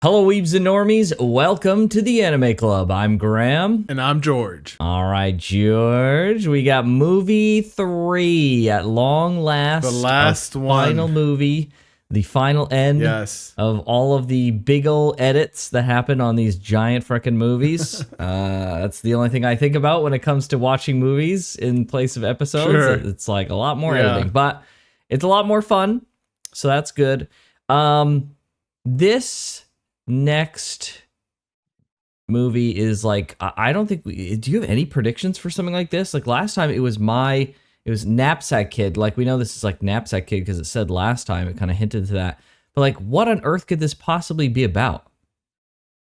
Hello, Weebs and Normies. Welcome to the Anime Club. I'm Graham. And I'm George. All right, George. We got movie 3 at long last. The last one. Final movie. The final end of all of the big ol' edits that happen on these giant frickin' movies. That's the only thing I think about when it comes to watching movies in place of episodes. Sure. It's like a lot more editing, but it's a lot more fun. So that's good. This next movie is like, I don't think do you have any predictions for something like this? Like last time it was Knapsack Kid. Like we know this is like Knapsack Kid because it said last time, it kind of hinted to that. But like what on earth could this possibly be about?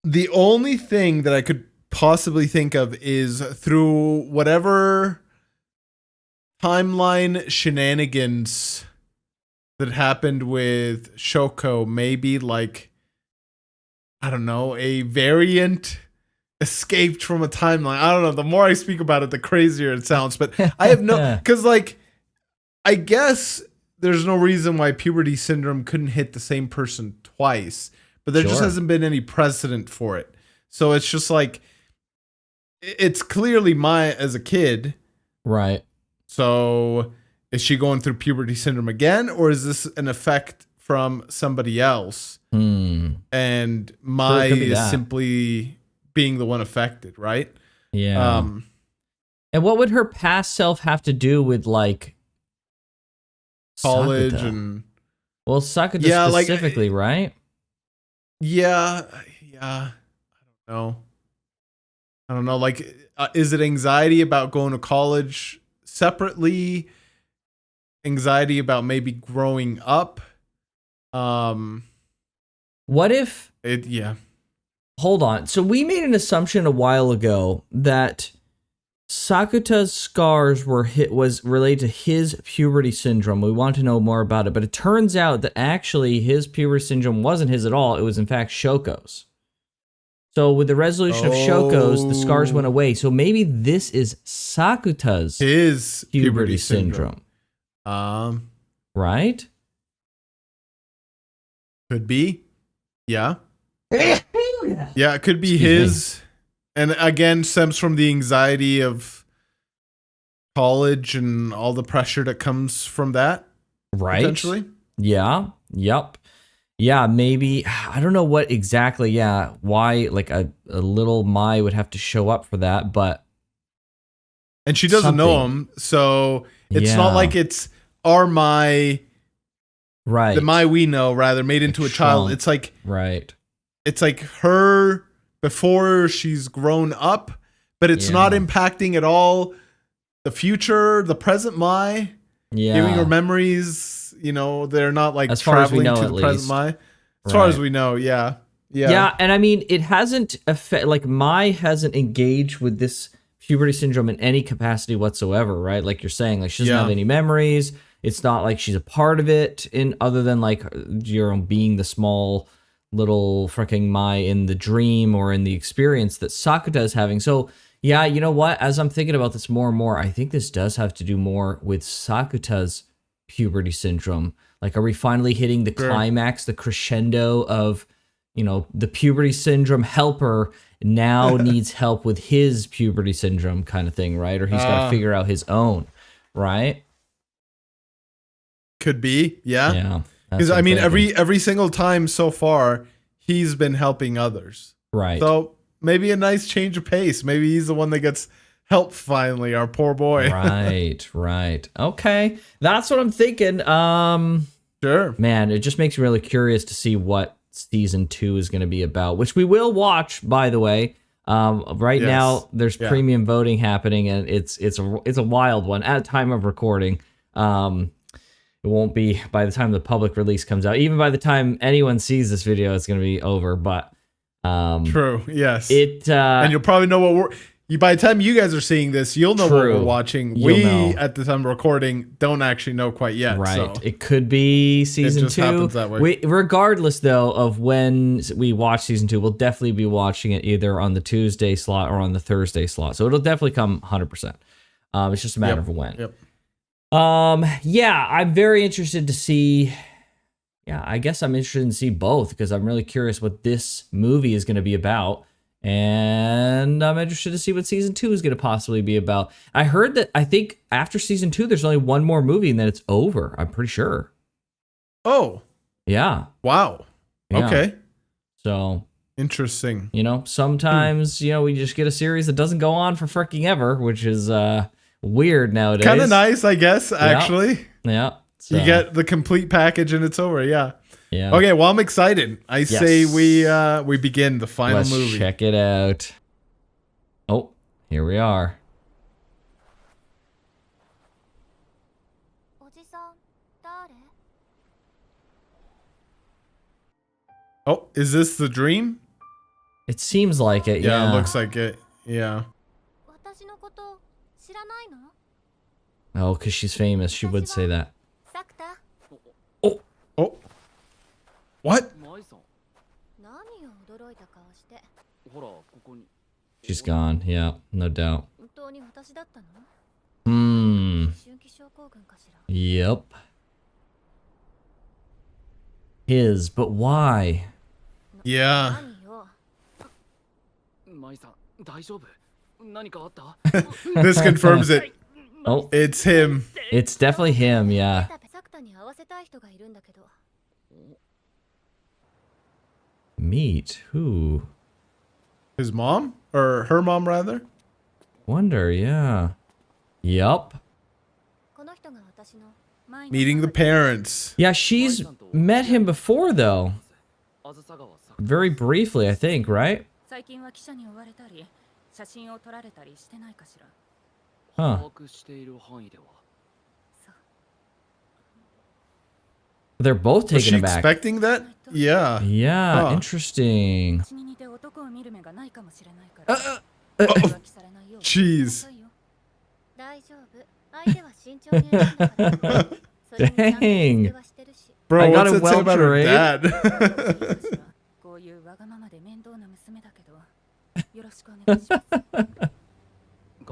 The only thing that I could possibly think of is through whatever timeline shenanigans that happened with Shoko, maybe like, I don't know, a variant escaped from a timeline. I don't know. The more I speak about it, the crazier it sounds. But I have no, because like, I guess there's no reason why puberty syndrome couldn't hit the same person twice, but there just hasn't been any precedent for it. So it's just like, it's clearly Mai as a kid. Right. So is she going through puberty syndrome again, or is this an effect from somebody else? And Mai is simply being the one affected, right? Yeah. And what would her past self have to do with like college Sakuta? And Sakuta specifically, right? Yeah. I don't know. Like, is it anxiety about going to college separately? Anxiety about maybe growing up? What if hold on. So we made an assumption a while ago that Sakuta's scars was related to his puberty syndrome. We want to know more about it, but it turns out that actually his puberty syndrome wasn't his at all. It was in fact Shoko's. So with the resolution of Shoko's, the scars went away. So maybe this is Sakuta's his puberty syndrome. Right? Could be. Yeah. Yeah, it could be his. And again, stems from the anxiety of college and all the pressure that comes from that. Right. Potentially. Yeah. Yep. Yeah, maybe. I don't know what exactly, why like a little Mai would have to show up for that, but. And she doesn't know him, so it's not like it's our Mai. Right. The Mai we know, rather, made into a child. It's like. Right. It's like her before she's grown up, but it's not impacting at all the future, the present Mai. Yeah. Giving her memories, they're not like as far traveling as we know, to the present Mai. As far as we know, yeah. Yeah, and I mean, it hasn't like Mai hasn't engaged with this puberty syndrome in any capacity whatsoever, right? Like you're saying, like she doesn't have any memories. It's not like she's a part of it in other than like being the small little freaking Mai in the dream or in the experience that Sakuta is having. So yeah, you know what? As I'm thinking about this more and more, I think this does have to do more with Sakuta's puberty syndrome. Like, are we finally hitting the climax, the crescendo of, the puberty syndrome helper now needs help with his puberty syndrome kind of thing, right? Or he's got to figure out his own, right? Could be, yeah. Yeah. Because I mean, every single time so far, he's been helping others. Right. So maybe a nice change of pace. Maybe he's the one that gets help finally. Our poor boy. Right. Okay, that's what I'm thinking. Sure. Man, it just makes me really curious to see what season 2 is going to be about, which we will watch, by the way. Right now, there's premium voting happening, and it's a wild one at time of recording. It won't be by the time the public release comes out. Even by the time anyone sees this video, it's going to be over. But true, yes. And you'll probably know what by the time you guys are seeing this, you'll know what we're watching. We at the time of recording don't actually know quite yet. Right. So it could be season 2. It just happens that way. Regardless, though, of when we watch season 2, we'll definitely be watching it either on the Tuesday slot or on the Thursday slot. So it'll definitely come 100%. It's just a matter of when. Yep. Yeah, I'm very interested to see yeah, I guess I'm interested in see both because I'm really curious what this movie is going to be about. And I'm interested to see what season 2 is going to possibly be about. I heard that I think after season 2, there's only one more movie and then it's over. I'm pretty sure. Oh. Yeah. Wow. Yeah. Okay. So interesting. You know, sometimes, you know, we just get a series that doesn't go on for freaking ever, which is weird nowadays. Kind of nice, I guess, actually. Yeah. So. You get the complete package and it's over. Yeah. Yeah. Okay, well, I'm excited. I say we begin the final movie. Let's check it out. Oh, here we are. Oh, is this the dream? It seems like it, yeah. Yeah, it looks like it. Yeah. Oh, because she's famous. She would say that. Oh. Oh. What? She's gone. Yeah, no doubt. Yep. His, but why? Yeah. This confirms it. Oh, it's him. It's definitely him, yeah. Meet who? His mom? Or her mom, rather? Wonder, yeah. Yup. Meeting the parents. Yeah, she's met him before, though. Very briefly, I think, right? Huh. They're both taken Was she aback. expecting that? Yeah. Yeah, Huh. interesting. Jeez. Dang. Bro, I got what's a it say about her Welcher, dad?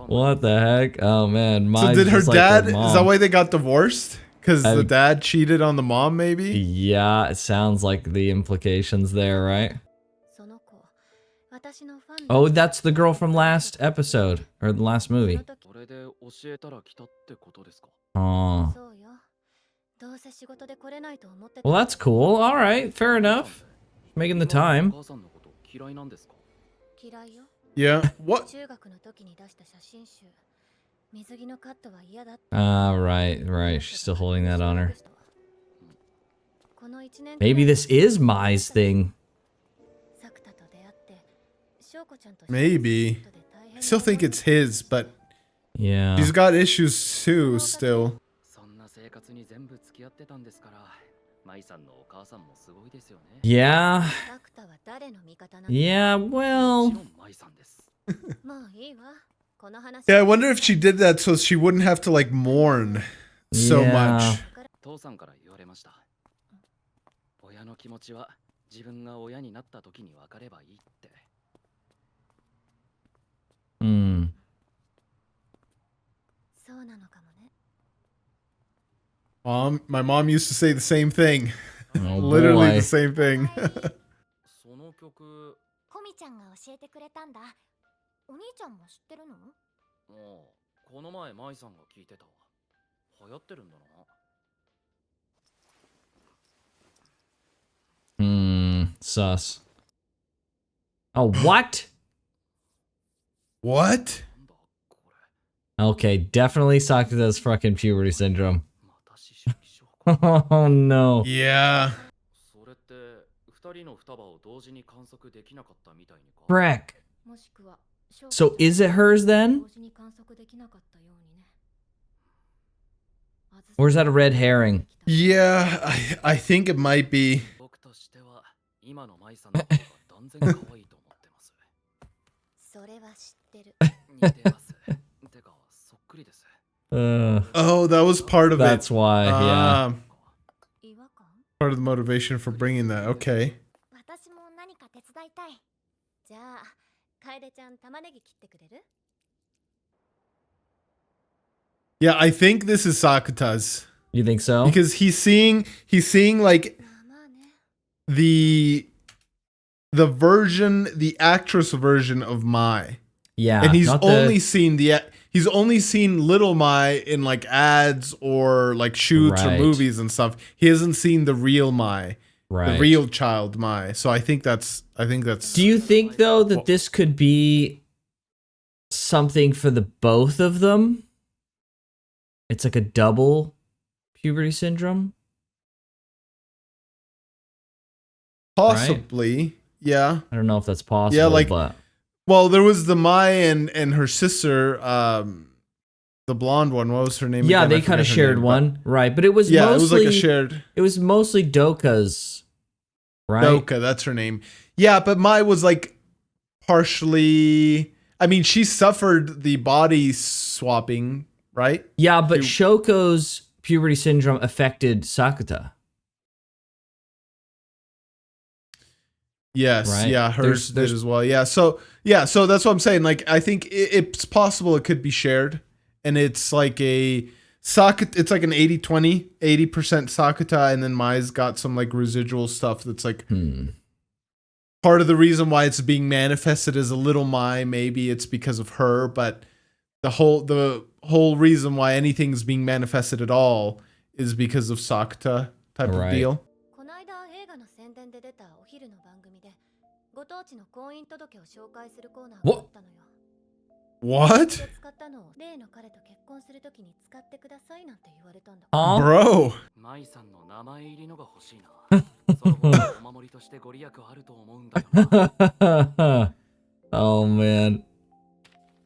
What the heck? Oh man, So mine's did her just like dad, her is mom. that why they got divorced? Because the dad cheated on the mom, maybe? Yeah, it sounds like the implications there, right? Oh, that's the girl from last episode, or the last movie. Oh. Well, that's cool. All right, fair enough. Making the time. Yeah. What? Right. She's still holding that on her. Maybe this is Mai's thing. Maybe. I still think it's his, but yeah, he's got issues too, still. Yeah. Yeah, well. Yeah, I wonder if she did that so she wouldn't have to, like, mourn so much. My mom used to say the same thing. Oh, Literally boy. the same thing. Sus. Oh, what? What? Okay, definitely Sakuta's fucking puberty syndrome. Oh no. Yeah. Frick. So is it hers then? Or is that a red herring? Yeah, I think it might be. Oh, that was part of That's it. why, yeah. Part of the motivation for bringing that. Okay. Yeah, I think this is Sakuta's. You think so? Because he's seeing like the actress version of Mai. Yeah, and he's only seen little Mai in like ads or like shoots or movies and stuff. He hasn't seen the real Mai, the real child Mai. So I think that's. Do you think though that this could be something for the both of them? It's like a double puberty syndrome. Possibly, right? Yeah. I don't know if that's possible. Yeah, like, but well, there was the Mai and her sister, the blonde one. What was her name? Yeah, again? they kind of shared one, right? But it was mostly, it was like a shared. It was mostly Doka's, right? Doka, that's her name. Yeah, but Mai was like partially. I mean, she suffered the body swapping, right? Yeah, but Shoko's puberty syndrome affected Sakuta. Yes, right? Yeah, hers did as well. Yeah, so that's what I'm saying. Like, I think it's possible it could be shared, and it's like it's like an 80-20, 80% Sakuta, and then Mai's got some like residual stuff that's like part of the reason why it's being manifested as a little Mai. Maybe it's because of her, but the whole reason why anything's being manifested at all is because of Sakuta type of deal. What? What? Bro. Oh man.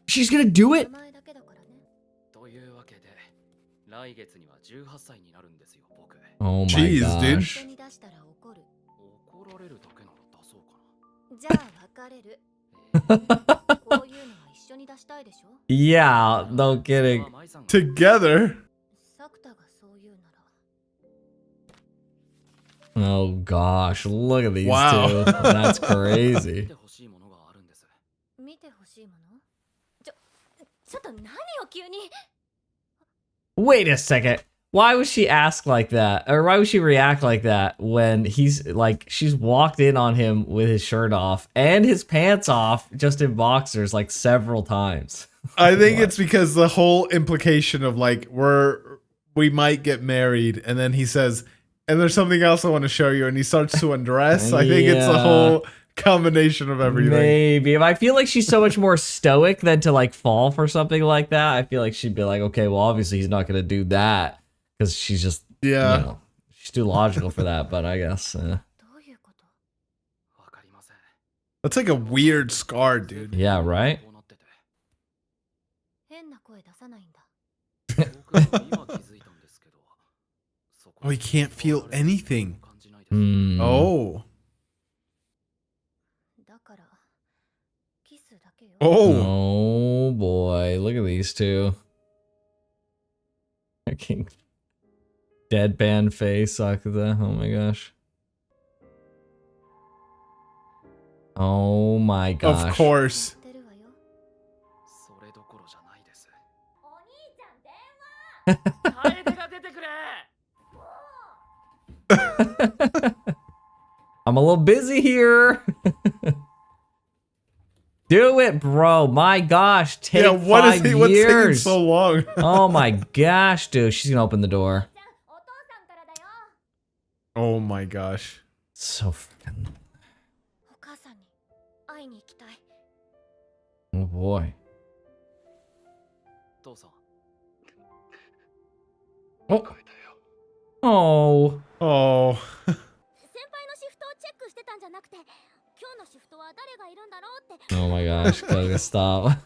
She's gonna do it? Oh my gosh. Dude. Yeah, no kidding. Together? Oh gosh, look at these two. That's crazy. Wait a second. Why would she ask like that? Or why would she react like that when he's like, she's walked in on him with his shirt off and his pants off just in boxers like several times? I think it's because the whole implication of like, we might get married. And then he says, and there's something else I want to show you. And he starts to undress. I think it's a whole combination of everything. Maybe. If I feel like she's so much more stoic than to like fall for something like that, I feel like she'd be like, okay, well, obviously he's not going to do that. Because she's just, you know, she's too logical for that, but I guess. That's like a weird scar, dude. Yeah, right? Oh, he can't feel anything. Oh. Oh boy, look at these two. Fucking deadpan face, Sakuta. Oh my gosh. Oh my gosh. Of course. I'm a little busy here. Do it, bro. My gosh. Take 5 years. What's taking so long? Oh my gosh, dude. She's gonna open the door. Oh my gosh. So freaking. Oh boy. Oh. Oh. Oh my gosh, gotta stop.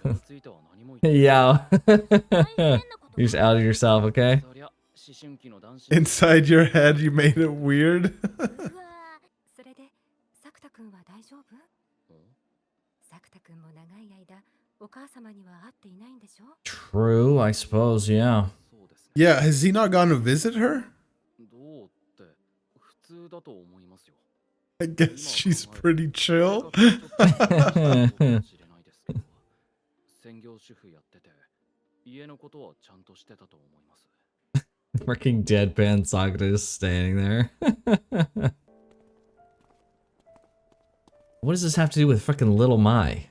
Yeah. You're just out of yourself, okay? Inside your head, you made it weird. True, I suppose, yeah. Yeah, has he not gone to visit her? I guess she's pretty chill. Freaking deadpan Sakuta just standing there. What does this have to do with fucking little Mai?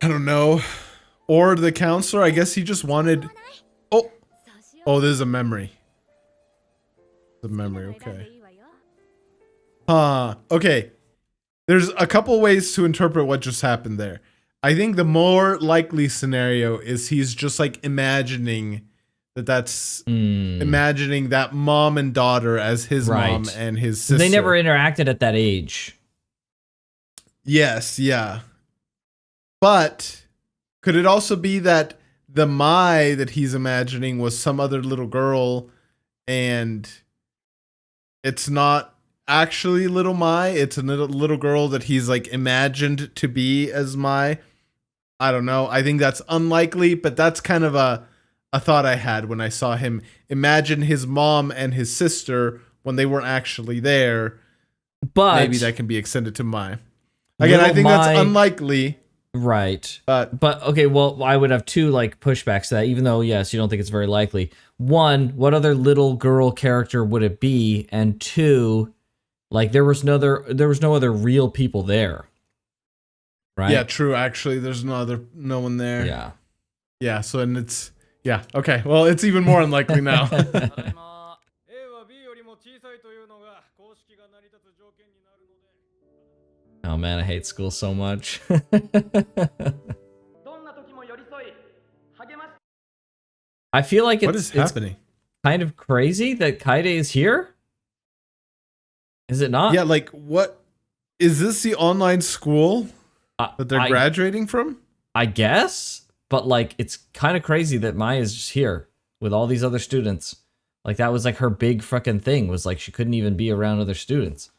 I don't know. Or the counselor. I guess he just wanted. Oh, oh, this is a memory. The memory. Okay. Okay. There's a couple ways to interpret what just happened there. I think the more likely scenario is he's just like imagining that's imagining that mom and daughter as his mom and his sister. They never interacted at that age. Yes, yeah. But could it also be that the Mai that he's imagining was some other little girl and it's not actually little Mai? It's a little girl that he's like imagined to be as Mai. I don't know. I think that's unlikely, but that's kind of a thought I had when I saw him imagine his mom and his sister when they weren't actually there. But maybe that can be extended to Mai. Again, I think that's unlikely. Right. But okay, well, I would have two like pushbacks to that, even though yes, you don't think it's very likely. One, what other little girl character would it be? And two, like there was no other real people there. Right? Yeah, true. Actually, there's no one there. Yeah. Yeah, so and it's yeah, okay. Well, it's even more unlikely now. Oh man, I hate school so much. I feel like what is happening? Kind of crazy that Kaede is here. Is it not? Yeah, like what is this the online school that they're graduating from? I guess, but like it's kind of crazy that Maya is just here with all these other students. Like that was like her big fucking thing was like she couldn't even be around other students.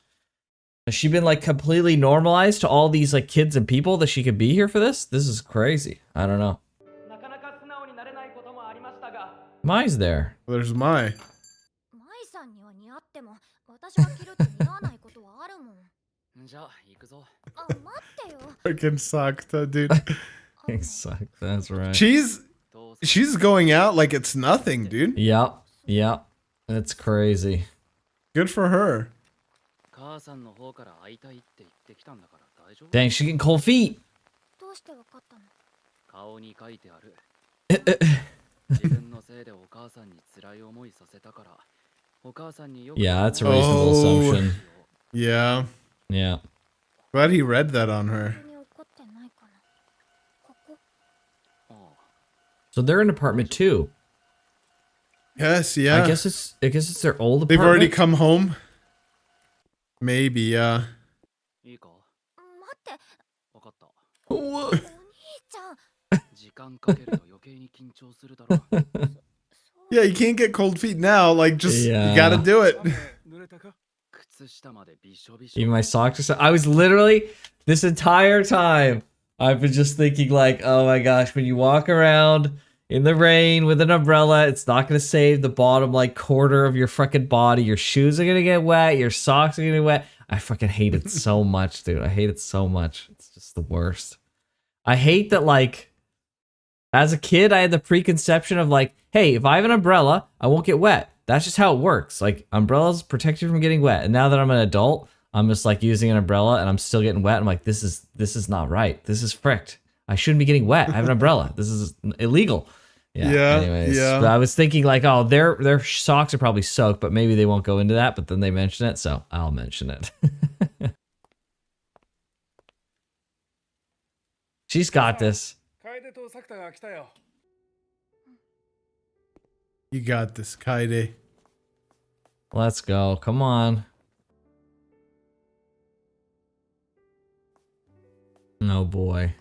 Has she been like completely normalized to all these like kids and people that she could be here for this? This is crazy. I don't know. Mai's there. Well, there's Mai. Freaking Sakuta, dude. Sakuta, that's right. She's going out like it's nothing, dude. Yep. That's crazy. Good for her. Dang, she's getting cold feet. Yeah, that's a reasonable assumption. Yeah. Yeah. Glad he read that on her. So they're in apartment 2. Yes, yeah. I guess it's their old apartment. They've already come home. Maybe, yeah. Yeah, you can't get cold feet now. Like, just you gotta do it. Even my socks are. I was literally this entire time. I've been just thinking like, oh my gosh, when you walk around in the rain with an umbrella, it's not gonna save the bottom like quarter of your fucking body. Your shoes are gonna get wet. Your socks are gonna get wet. I fucking hate it so much, dude. I hate it so much. It's just the worst. I hate that like as a kid, I had the preconception of like, hey, if I have an umbrella, I won't get wet. That's just how it works. Like umbrellas protect you from getting wet. And now that I'm an adult, I'm just like using an umbrella and I'm still getting wet. I'm like, this is not right. This is fricked. I shouldn't be getting wet. I have an umbrella. This is illegal. Yeah. Anyways, but I was thinking like, oh, their socks are probably soaked, but maybe they won't go into that. But then they mention it, so I'll mention it. She's got this. You got this, Kaede. Let's go. Come on. Oh boy.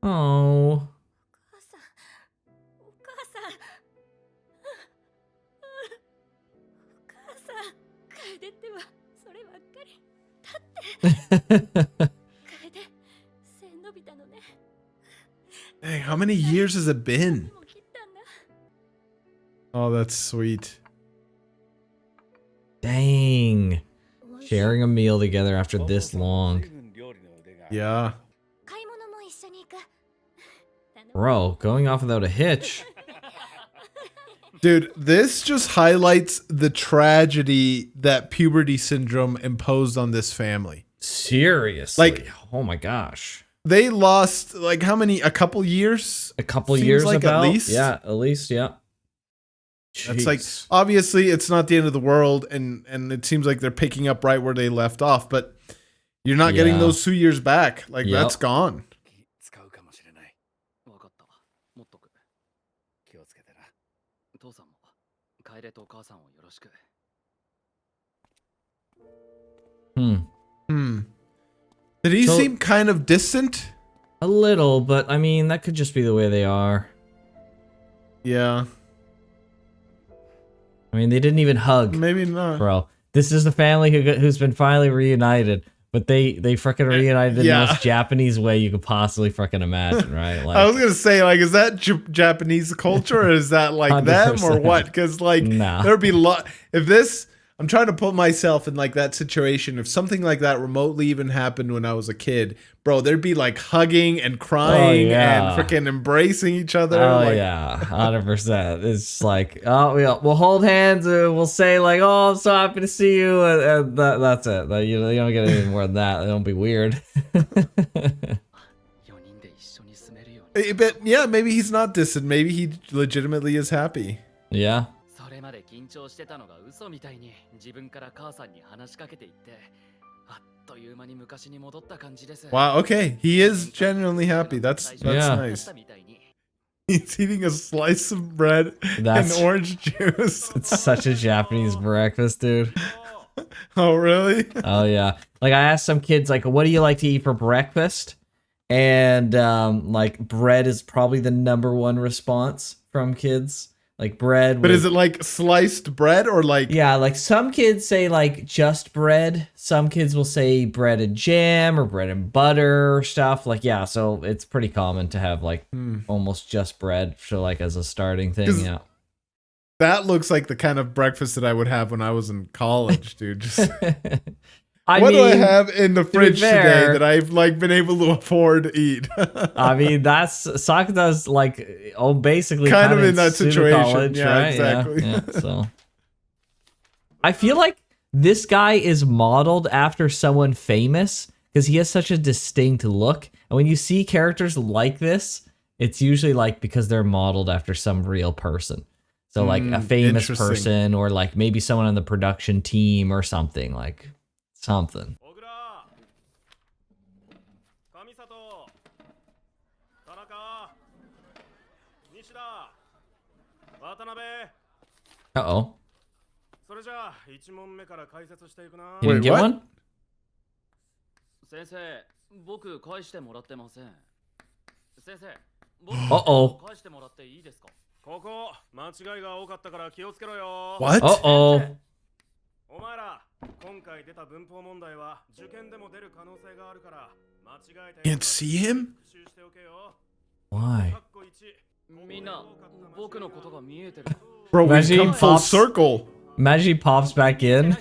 Oh. Dang, how many years has it been? Oh, that's sweet. Dang. Sharing a meal together after this long. Yeah. Bro, going off without a hitch. Dude, this just highlights the tragedy that puberty syndrome imposed on this family. Seriously. Like, oh my gosh. They lost like how many? A couple years? A couple Seems years like about. at least. Yeah, at least, yeah. It's like, obviously it's not the end of the world, and it seems like they're picking up right where they left off, but you're not getting those 2 years back. Like, that's gone. Did he seem kind of distant? A little, but I mean, that could just be the way they are. Yeah. I mean, they didn't even hug. Maybe not. Bro, this is the family who's been finally reunited, but they freaking reunited in the most Japanese way you could possibly freaking imagine, right? Like, I was gonna say, like, is that Japanese culture, or is that like 100%. Them, or what? Because like, there'd be if this. I'm trying to put myself in like that situation. If something like that remotely even happened when I was a kid, bro, there'd be like hugging and crying and freaking embracing each other. Oh like, yeah, 100%. It's like, oh, we'll hold hands and we'll say like, oh, I'm so happy to see you, and that's it. You don't get any more than that. Don't be weird. But yeah, maybe he's not distant. Maybe he legitimately is happy. Yeah. Wow, okay. He is genuinely happy. That's nice. He's eating a slice of bread and orange juice. It's such a Japanese breakfast, dude. Oh, really? Oh, yeah. Like, I asked some kids, like, what do you like to eat for breakfast? And, like, bread is probably the #1 response from kids. Like bread. But is it like sliced bread or like? Yeah, like some kids say like just bread. Some kids will say bread and jam or bread and butter or stuff. Like, yeah, so it's pretty common to have like almost just bread for like as a starting thing. Yeah. That looks like the kind of breakfast that I would have when I was in college, dude. Just I what mean, do I have in the fridge today that I've like been able to afford to eat? I mean, that's Sakuta's like basically kind of in that situation. College, yeah, right? exactly. Yeah, so I feel like this guy is modeled after someone famous because he has such a distinct look. And when you see characters like this, it's usually like because they're modeled after some real person. So like a famous person or like maybe someone on the production team or something like. Something. Uh-oh. You didn't get one? Uh-oh. What? Uh-oh. Can't see him? Why? Bro, we've come full circle. Imagine he pops back in.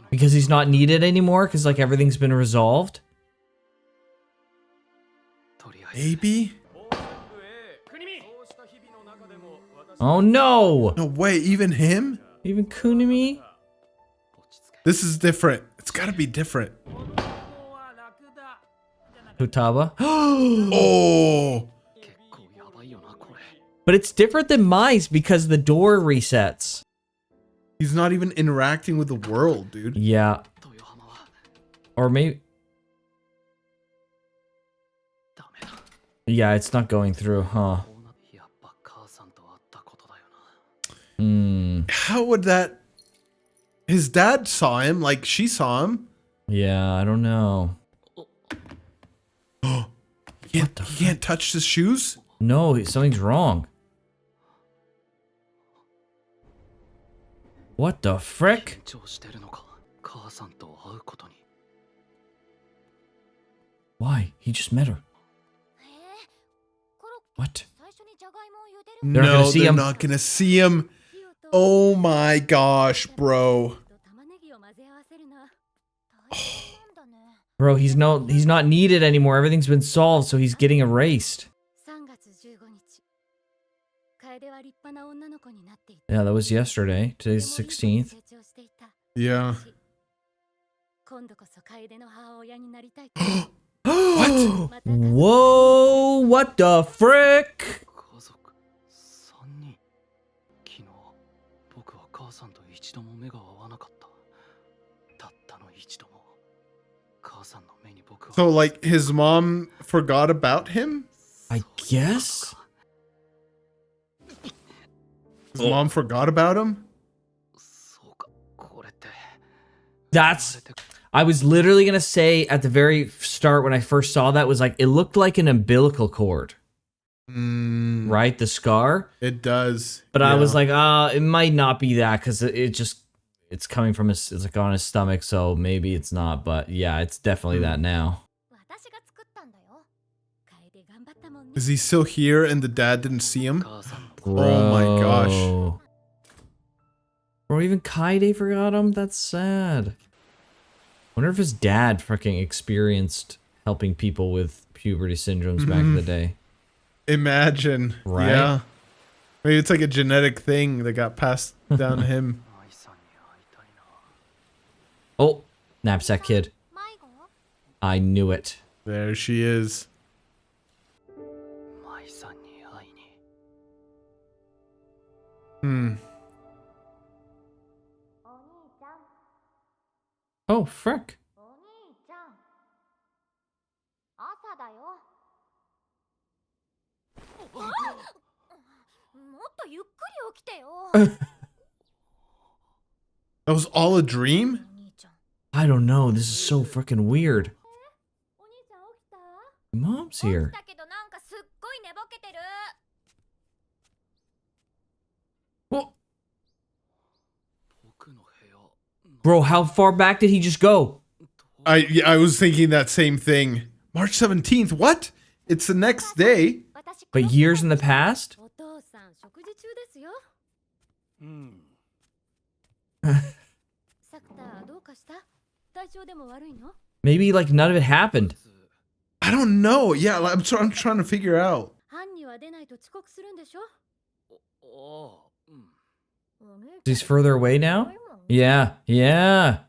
Because he's not needed anymore? Because like everything's been resolved? Maybe? Oh no! No way, even him? Even Kunimi? This is different. It's gotta be different. Futaba? Oh! But it's different than mine's because the door resets. He's not even interacting with the world, dude. Yeah. Or maybe... Yeah, it's not going through, huh? How would that... His dad saw him, like she saw him. Yeah, I don't know. He can't touch his shoes? No, something's wrong. What the frick? Why? He just met her. What? No, they're not gonna see him. Oh my gosh, bro. Bro, he's not needed anymore. Everything's been solved, so he's getting erased. Yeah, that was yesterday. Today's 16th. Yeah. What? Whoa, what the frick? So, like, his mom forgot about him? I guess? His mom forgot about him? That's... I was literally going to say at the very start when I first saw that was like, it looked like an umbilical cord. Right? The scar? It does. But I was like, it might not be that because it's coming from his, it's like on his stomach, so maybe it's not. But yeah, it's definitely that now. Is he still here and the dad didn't see him? Bro. Oh my gosh. Bro, even Kaide forgot him? That's sad. Wonder if his dad freaking experienced helping people with puberty syndromes back in the day. Imagine. Right? Yeah. Maybe it's like a genetic thing that got passed down to him. Oh, Knapsack Kid. I knew it. There she is. Oh, frick. That was all a dream? I don't know. This is so freaking weird. Mom's here. Well, bro, how far back did he just go? I was thinking that same thing. March 17th, what? It's the next day. But years in the past? Maybe like none of it happened. I don't know. Yeah, I'm trying to figure out. He's further away now? Yeah, yeah.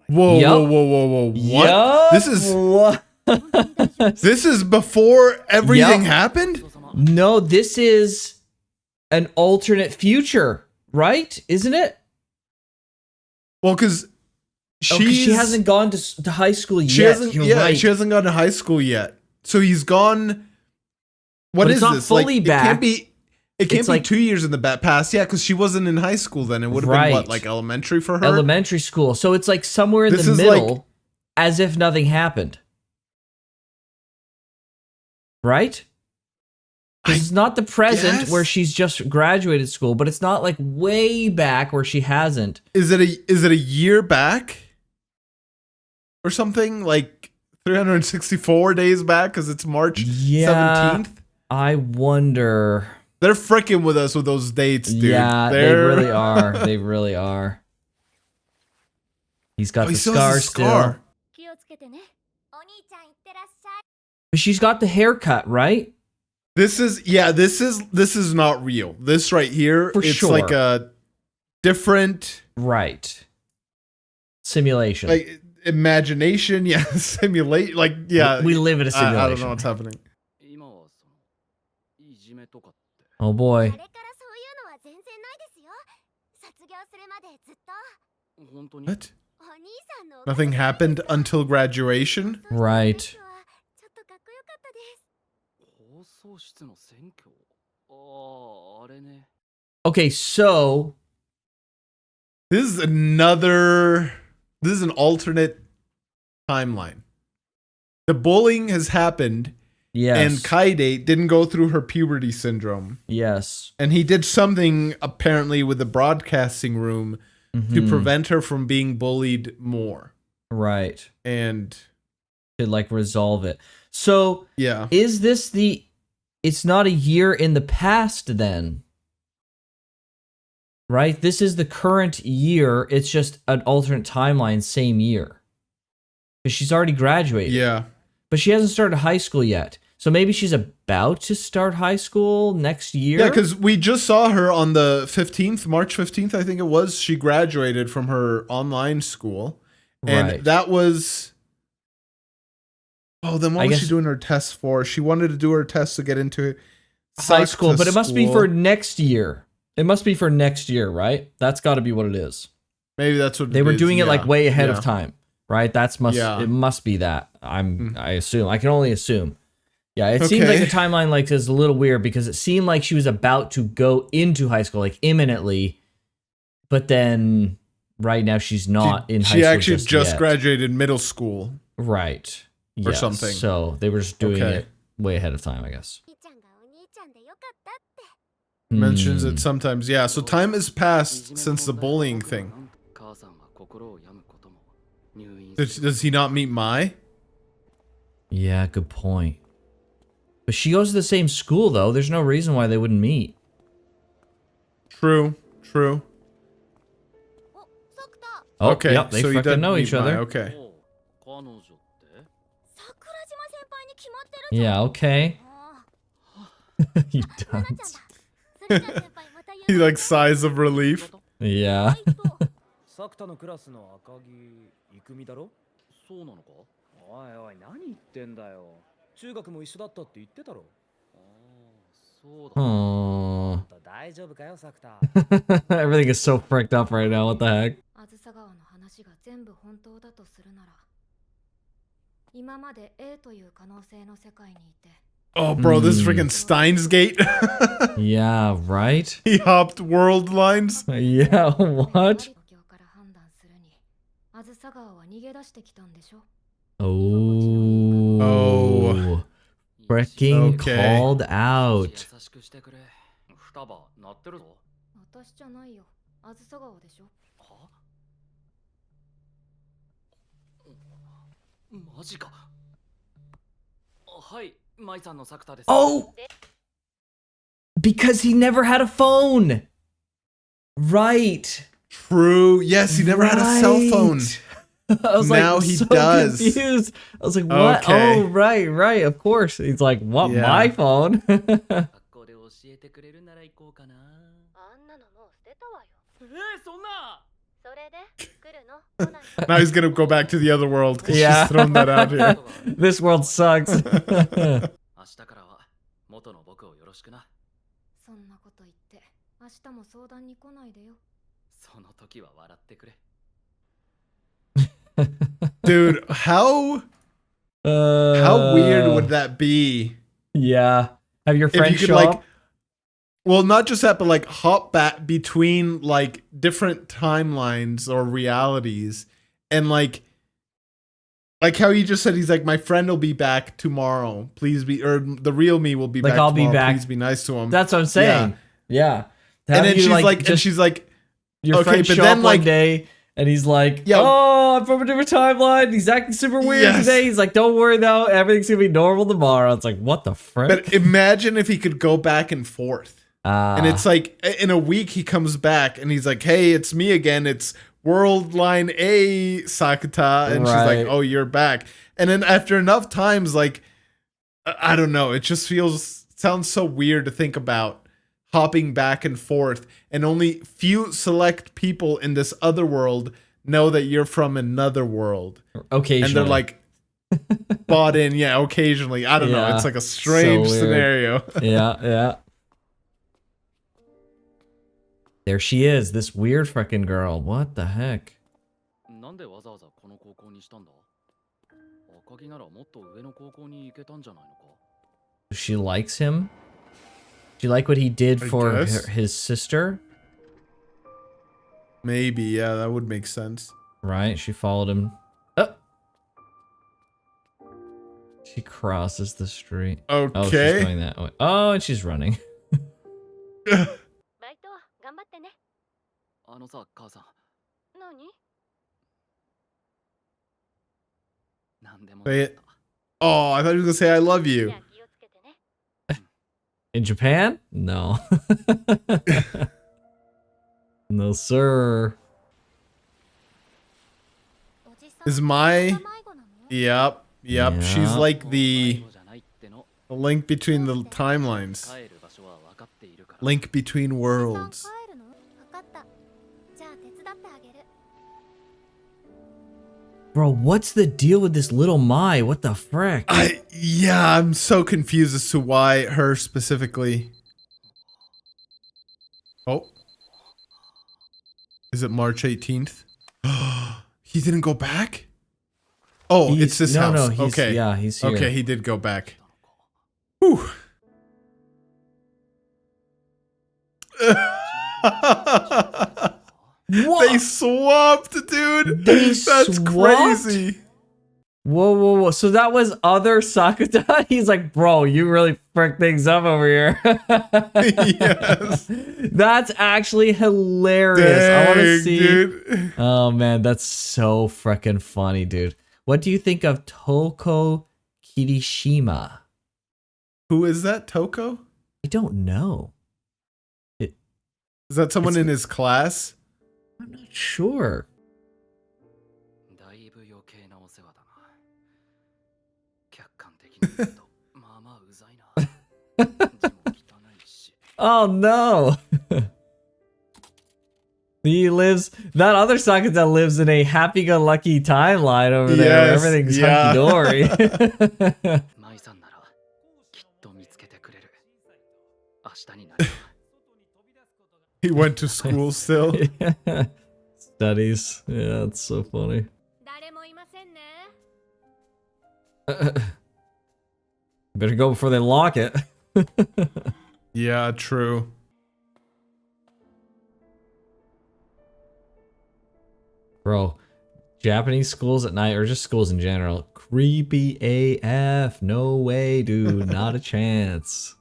Whoa, Yup. whoa. What? Yup. This is before everything Yup. happened? No, this is an alternate future, right? Isn't it? Well, because she hasn't gone to high school yet. You're right. She hasn't gone to high school yet. So he's gone. What But is it's not this? fully like, back. It can't be like 2 years in the past. Yeah, because she wasn't in high school then. It would have been what, like elementary for her? Elementary school. So it's like somewhere in This the is middle, like- as if nothing happened. Right? 'Cause it's not the present guess. where she's just graduated school, but it's not like way back where she hasn't. Is it a year back? Or something? Like 364 days back because it's March 17th? I wonder. They're freaking with us with those dates, dude. Yeah, they really are. They really are. He's got he the still has scar still. But she's got the haircut, right? This is not real. This right here, For it's sure. like a different Simulation. like imagination, simulate like We live in a simulation. I don't know what's happening. Oh boy. What? Nothing happened until graduation? Right. Okay, so This is an alternate timeline. The bullying has happened, yes. and Kaide didn't go through her puberty syndrome. Yes. And he did something apparently with the broadcasting room to prevent her from being bullied more. Right. And To like resolve it. So yeah. is this it's not a year in the past then? Right? This is the current year. It's just an alternate timeline, same year. Because she's already graduated. Yeah. but she hasn't started high school yet. So maybe she's about to start high school next year. Yeah, because we just saw her on the 15th, March 15th, I think it was. She graduated from her online school. And that was... Oh, then what was she doing her tests for? She wanted to do her tests to get into high school, but it must be for next year. It must be for next year, right? That's got to be what it is. Maybe that's what they were doing it like way ahead of time, right? It must be that. I assume. I can only assume. Yeah, it seems like the timeline like is a little weird because it seemed like she was about to go into high school like imminently, but then right now she's not in high school. She actually just graduated middle school. Right. Or something. So they were just doing it way ahead of time, I guess. Mentions it sometimes. Yeah, so time has passed since the bullying thing. Does he not meet Mai? Yeah, good point. But she goes to the same school, though. There's no reason why they wouldn't meet. True. Oh, okay, yep, they fucking know each other. Okay. Yeah, okay. He does. He like sighs of relief. Yeah. Oh. Everything is so fricked up right now. What the heck? Oh, bro, this is freaking Steins Gate. Yeah, right? He hopped world lines. Yeah, what? Oh. Freaking called out. Oh! Because he never had a phone. Right. True. Yes, he never had a cell phone. I was now like, he so does. Confused. I was like, what? Okay. Oh, right. Of course. He's like, what? Yeah. My phone? Now he's gonna go back to the other world because she's thrown that out here. This world sucks. Dude, how weird would that be? Yeah. Have your friend show up? Well, not just that, but like hop back between like different timelines or realities, and like how he just said he's like, my friend will be back tomorrow. Please be, or the real me will be back. I'll tomorrow. be back. Please be nice to him. That's what I'm saying. Yeah. And then she's like, your friend show up one day, and he's like, oh, I'm from a different timeline. He's acting super weird today. He's like, don't worry though, everything's gonna be normal tomorrow. It's like, what the frick? But imagine if he could go back and forth. And it's like in a week he comes back and he's like, hey, it's me again. It's World Line A, Sakuta. And she's like, oh, you're back. And then after enough times, like, I don't know. It just sounds so weird to think about hopping back and forth. And only few select people in this other world know that you're from another world. Occasionally. And they're like bought in. Yeah, occasionally. I don't know. It's like a strange scenario. Yeah. There she is, this weird freaking girl. What the heck? She likes him? She like what he did for his sister? Maybe, yeah, that would make sense. Right, she followed him. Oh. She crosses the street. Okay. Oh, she's going that way. Oh, and she's running. Say it. Oh, I thought you were gonna say I love you. In Japan? No. No, sir. Is my... Yep. Yep, Yeah. she's like the link between the timelines. Link between worlds. Bro, what's the deal with this little Mai? What the frick? Yeah, I'm so confused as to why her specifically. Oh. Is it March 18th? He didn't go back? Oh, it's this house. No, he's, okay. Yeah, he's here. Okay, he did go back. Whew. What? They swapped, dude. That's swapped? crazy. Whoa. So that was other Sakuta? He's like, bro, you really frick things up over here. Yes. That's actually hilarious. Dang, I want to see. Dude. Oh, man, that's so freaking funny, dude. What do you think of Toko Kirishima? Who is that? Toko? I don't know. Is that someone in his class? I'm not sure. Oh no. He lives, that other Sakuta lives in a happy-go-lucky timeline over there where everything's hunky-dory. He went to school still. Yeah. Studies. Yeah, that's so funny. Better go before they lock it. Yeah, true. Bro, Japanese schools at night, or just schools in general, creepy AF. No way, dude. Not a chance.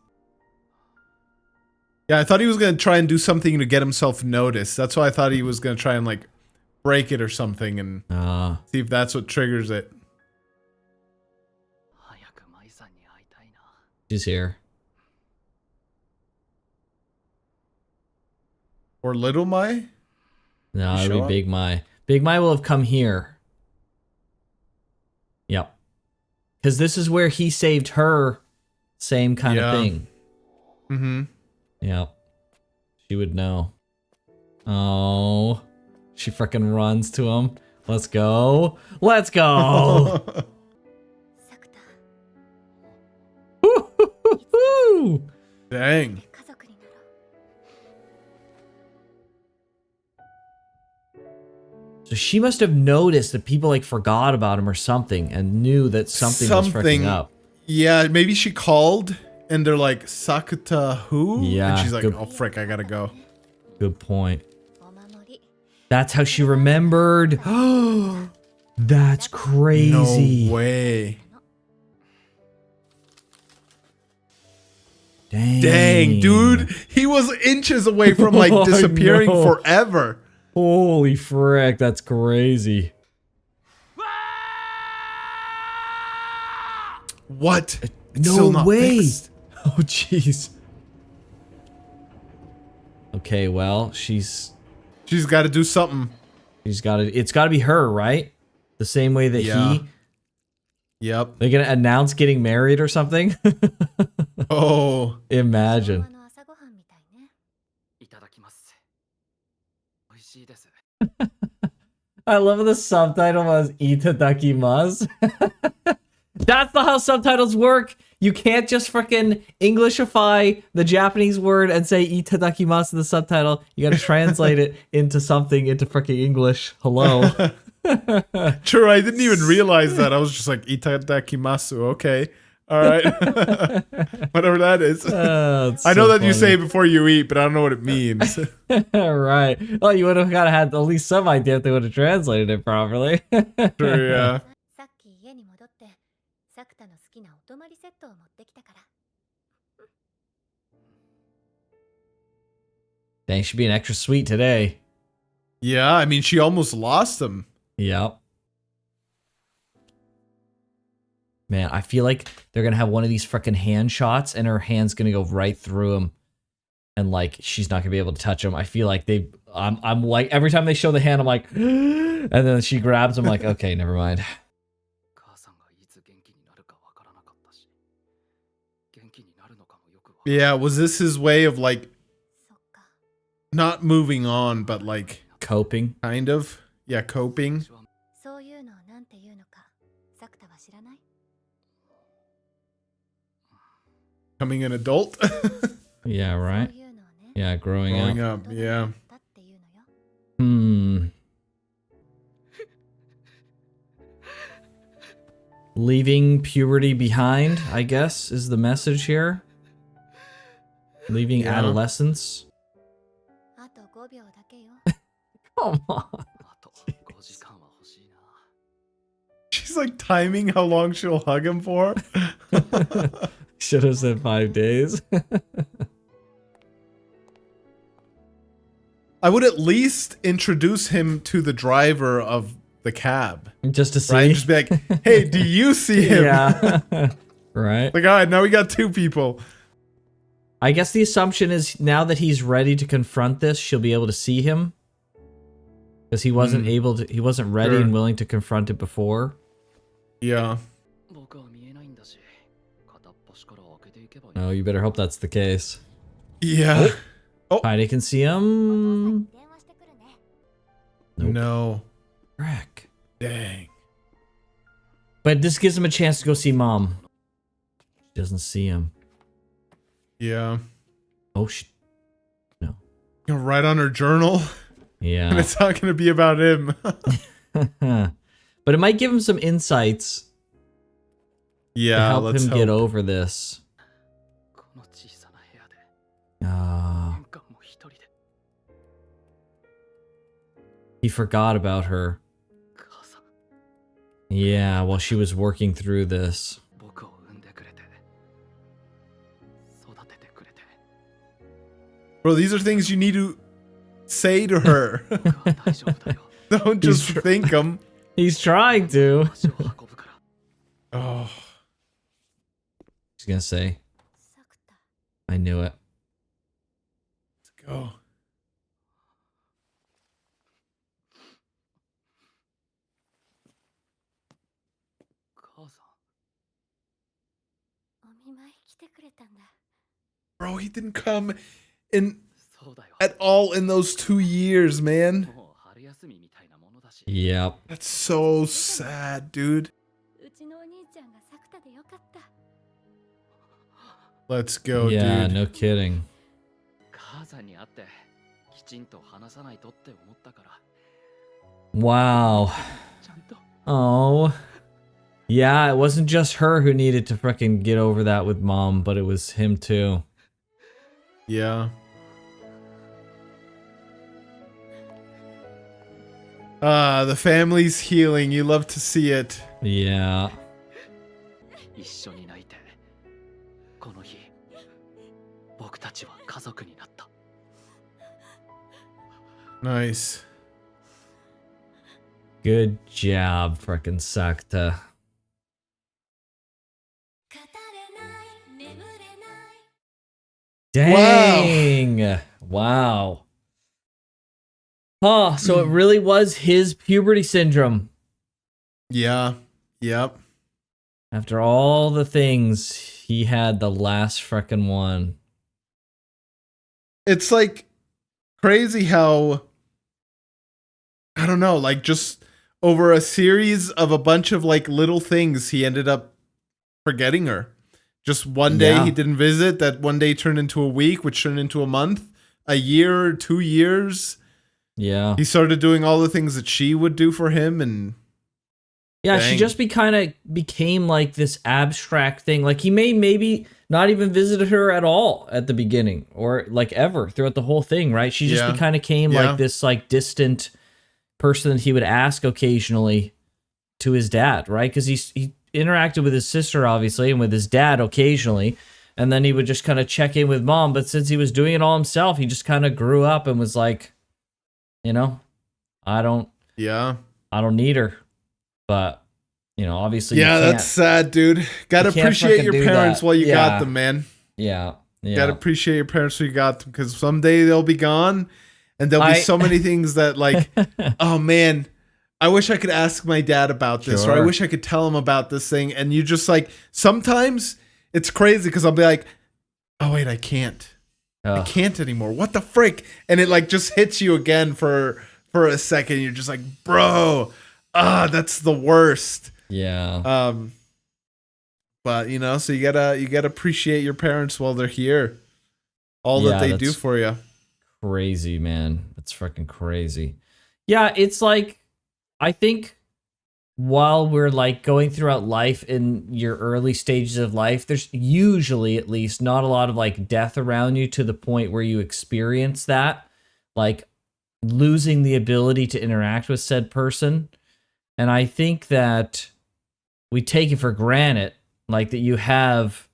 Yeah, I thought he was going to try and do something to get himself noticed. That's why I thought he was going to try and, like, break it or something and see if that's what triggers it. She's here. Or Little Mai? No, it'll be Big Mai. Big Mai will have come here. Yep. Because this is where he saved her. Same kind of thing. Mm-hmm. Yep. She would know. Oh. She freaking runs to him. Let's go. Let's go. Dang. So she must have noticed that people like forgot about him or something and knew that something was freaking up. Yeah, maybe she called and they're like, Sakuta who? Yeah. And she's like, oh frick, I gotta go. Good point. That's how she remembered. That's crazy. No way. Dang, dude. He was inches away from like disappearing forever. Holy frick, that's crazy. What? It's No still not way. fixed. Oh, jeez. Okay, well, she's got to do something. it's got to be her, right? The same way that he. Yep. They're gonna announce getting married or something. Oh. Imagine. I love the subtitle was "Itadakimasu." That's not how subtitles work. You can't just freaking Englishify the Japanese word and say "itadakimasu" in the subtitle. You gotta translate it into something into freaking English. Hello. True, I didn't even realize that. I was just like, itadakimasu, okay. All right. Whatever that is. I know that you say it before you eat, but I don't know what it means. Right. Well, you would have got to had at least some idea if they would have translated it properly. True, yeah. Dang, should be an extra sweet today. Yeah, I mean, she almost lost him. Yep. Man, I feel like they're gonna have one of these freaking hand shots and her hand's gonna go right through him. And like, she's not gonna be able to touch him. I feel like I'm like, every time they show the hand, I'm like, and then she grabs him like, okay, never mind. Yeah, was this his way of like not moving on, but like coping? Kind of. Yeah, coping. Becoming an adult? Yeah, right? Yeah, growing up. Yeah. Leaving puberty behind, I guess, is the message here. Leaving adolescence. Come on. She's like timing how long she'll hug him for. Should have said 5 days. I would at least introduce him to the driver of the cab. Just to see. Right? Just be like, hey, do you see him? Yeah. Right. Like, all right, now we got 2 people. I guess the assumption is now that he's ready to confront this, she'll be able to see him. Because he wasn't able to, he wasn't ready and willing to confront it before. Yeah. Oh, you better hope that's the case. Yeah. Oh. Heidi can see him. Nope. No. Frick. Dang. But this gives him a chance to go see Mom. She doesn't see him. Yeah. Oh, no. You're right on her journal. Yeah. And it's not going to be about him. But it might give him some insights. Yeah, to help let's him hope. Get over this. He forgot about her. Yeah, while she was working through this. Bro, these are things you need to say to her. Don't just think them. He's trying to. Oh. He's gonna say. I knew it. Let's go. Bro, he didn't come in at all in those 2 years, man. Yep. That's so sad, dude. Let's go, yeah, dude. no kidding. Wow. Oh. Yeah, it wasn't just her who needed to frickin' get over that with Mom, but it was him too. Yeah. The family's healing. You love to see it. Yeah. Nice. Good job, frickin' Sakuta. Dang! Wow. Huh, so it really was his puberty syndrome. Yeah. Yep. After all the things, he had the last frickin' one. It's like crazy how, I don't know, like just over a series of a bunch of like little things, he ended up forgetting her. Just one day he didn't visit, that one day turned into a week, which turned into a month, a year, 2 years. Yeah. He started doing all the things that she would do for him, and yeah, dang. She just became like this abstract thing. Like he maybe not even visited her at all at the beginning, or like ever throughout the whole thing, right? She just kind of came like this like distant person that he would ask occasionally to his dad, right? Because he interacted with his sister obviously and with his dad occasionally, and then he would just kind of check in with Mom. But since he was doing it all himself, he just kind of grew up and was like, you know, I don't need her. But you know, obviously, that's sad, dude. Gotta appreciate your parents while you got them, man. Yeah. Gotta appreciate your parents while you got them, because someday they'll be gone, and there'll be so many things that like, oh man, I wish I could ask my dad about this, or I wish I could tell him about this thing. And you just like, sometimes it's crazy because I'll be like, oh wait, I can't. I can't anymore. What the frick? And it like just hits you again for a second. You're just like, bro, that's the worst. Yeah. But you know, so you gotta appreciate your parents while they're here. All that they do for you. Crazy, man. That's fucking crazy. Yeah, it's like, I think while we're like going throughout life in your early stages of life, there's usually at least not a lot of like death around you to the point where you experience that, like losing the ability to interact with said person. And I think that we take it for granted, like that you have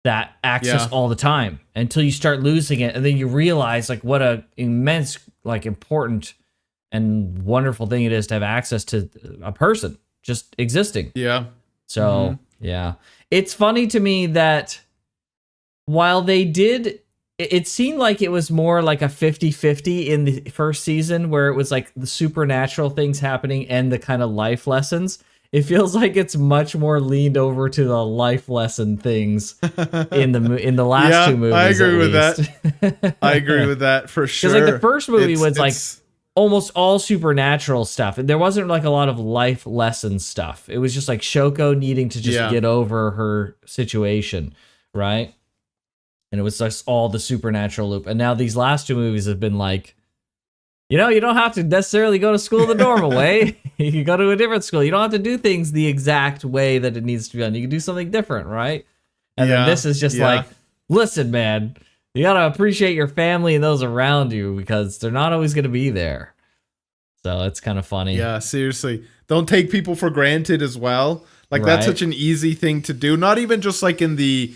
that access all the time until you start losing it. And then you realize like what a immense, like important and wonderful thing it is to have access to a person just existing. Yeah. So, yeah. It's funny to me that while they did, it seemed like it was more like a 50-50 in the first season where it was like the supernatural things happening and the kind of life lessons. It feels like it's much more leaned over to the life lesson things in the last two movies. I agree with that. I agree with that for sure. Because like the first movie was like almost all supernatural stuff, and there wasn't like a lot of life lesson stuff. It was just like Shoko needing to just get over her situation, right? And it was just all the supernatural loop. And now these last two movies have been like, you know, you don't have to necessarily go to school the normal way. You can go to a different school. You don't have to do things the exact way that it needs to be done. You can do something different, right? And then this is just like, listen, man, you got to appreciate your family and those around you because they're not always going to be there. So it's kind of funny. Yeah, seriously. Don't take people for granted as well. Like that's such an easy thing to do. Not even just like in the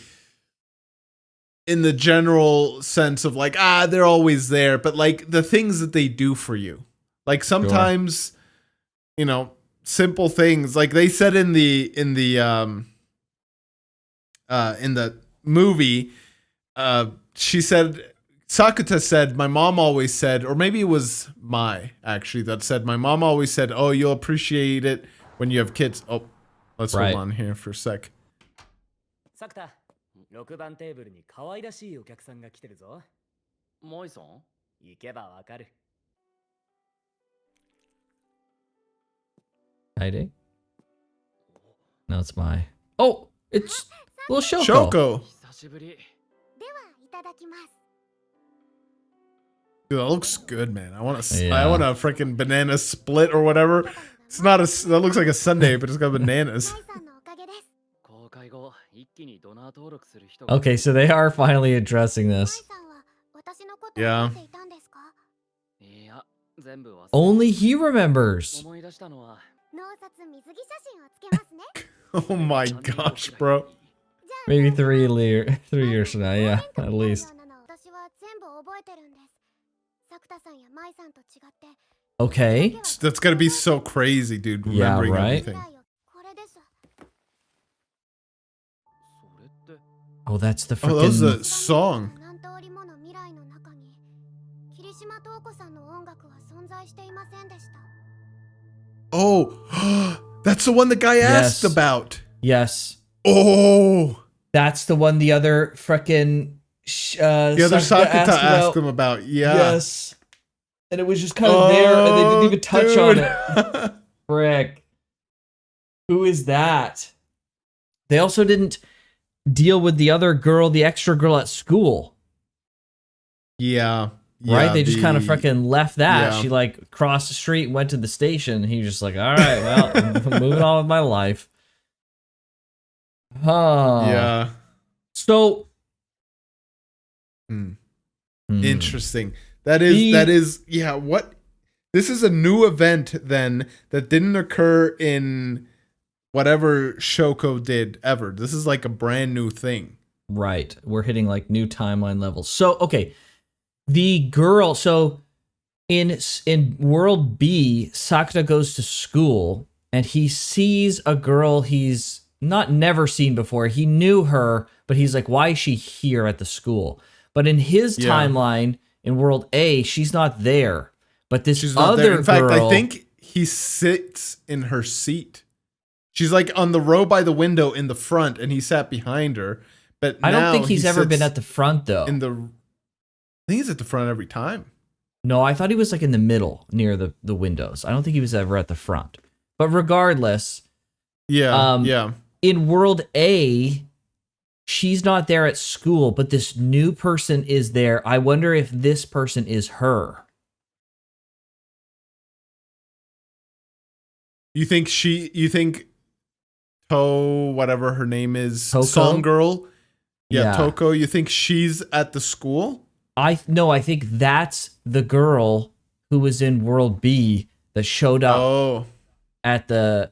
general sense of like, they're always there, but like the things that they do for you. Like sometimes, you know, simple things like they said in the movie, she said, Sakuta said, my mom always said, or maybe it was Mai actually that said, my mom always said, oh, you'll appreciate it when you have kids. Oh, let's hold on here for a sec. Sakuta, 6番テーブルに可愛らしいお客さんが来てるぞ。モイソン？行けばわかる。Heidi? No, it's Mai. Oh, it's little Shoko. Dude, that looks good, man. I want a freaking banana split or whatever. It's not that looks like a sundae, but it's got bananas. Okay, so they are finally addressing this. Yeah. Only he remembers. Oh my gosh, bro. Maybe 3 years from now, yeah, at least. Okay. That's gotta be so crazy, dude. Remembering everything. Oh, that's the freaking... Oh, that was a song. Oh, that's the one the guy asked about. Yes. Oh. That's the one the other frickin' the other Sakuta asked him about. Yeah. Yes. And it was just kind of there, and they didn't even touch on it. Frick. Who is that? They also didn't deal with the other girl, the extra girl at school. Yeah. Right? They just kind of freaking left that. Yeah. She like crossed the street and went to the station. And he was just like, all right, well, I'm moving on with my life. Huh. Yeah. So. Interesting. That is, what? This is a new event then that didn't occur in whatever Shoko did ever. This is like a brand new thing. Right. We're hitting like new timeline levels. So, okay. The girl, so in World B, Sakuta goes to school and he sees a girl he's never seen before. He knew her, but he's like, why is she here at the school? But in his timeline, in World A, she's not there. But this other girl... In fact, I think he sits in her seat. She's like on the row by the window in the front, and he sat behind her. But I don't think he's he ever been sits at the front though. I think he's at the front every time. No, I thought he was like in the middle near the windows. I don't think he was ever at the front. But regardless, Yeah. In World A, she's not there at school, but this new person is there. I wonder if this person is her. You think whatever her name is, Toko? Song Girl? Yeah, Yeah. Toko, you think she's at the school? I think that's the girl who was in World B that showed up at the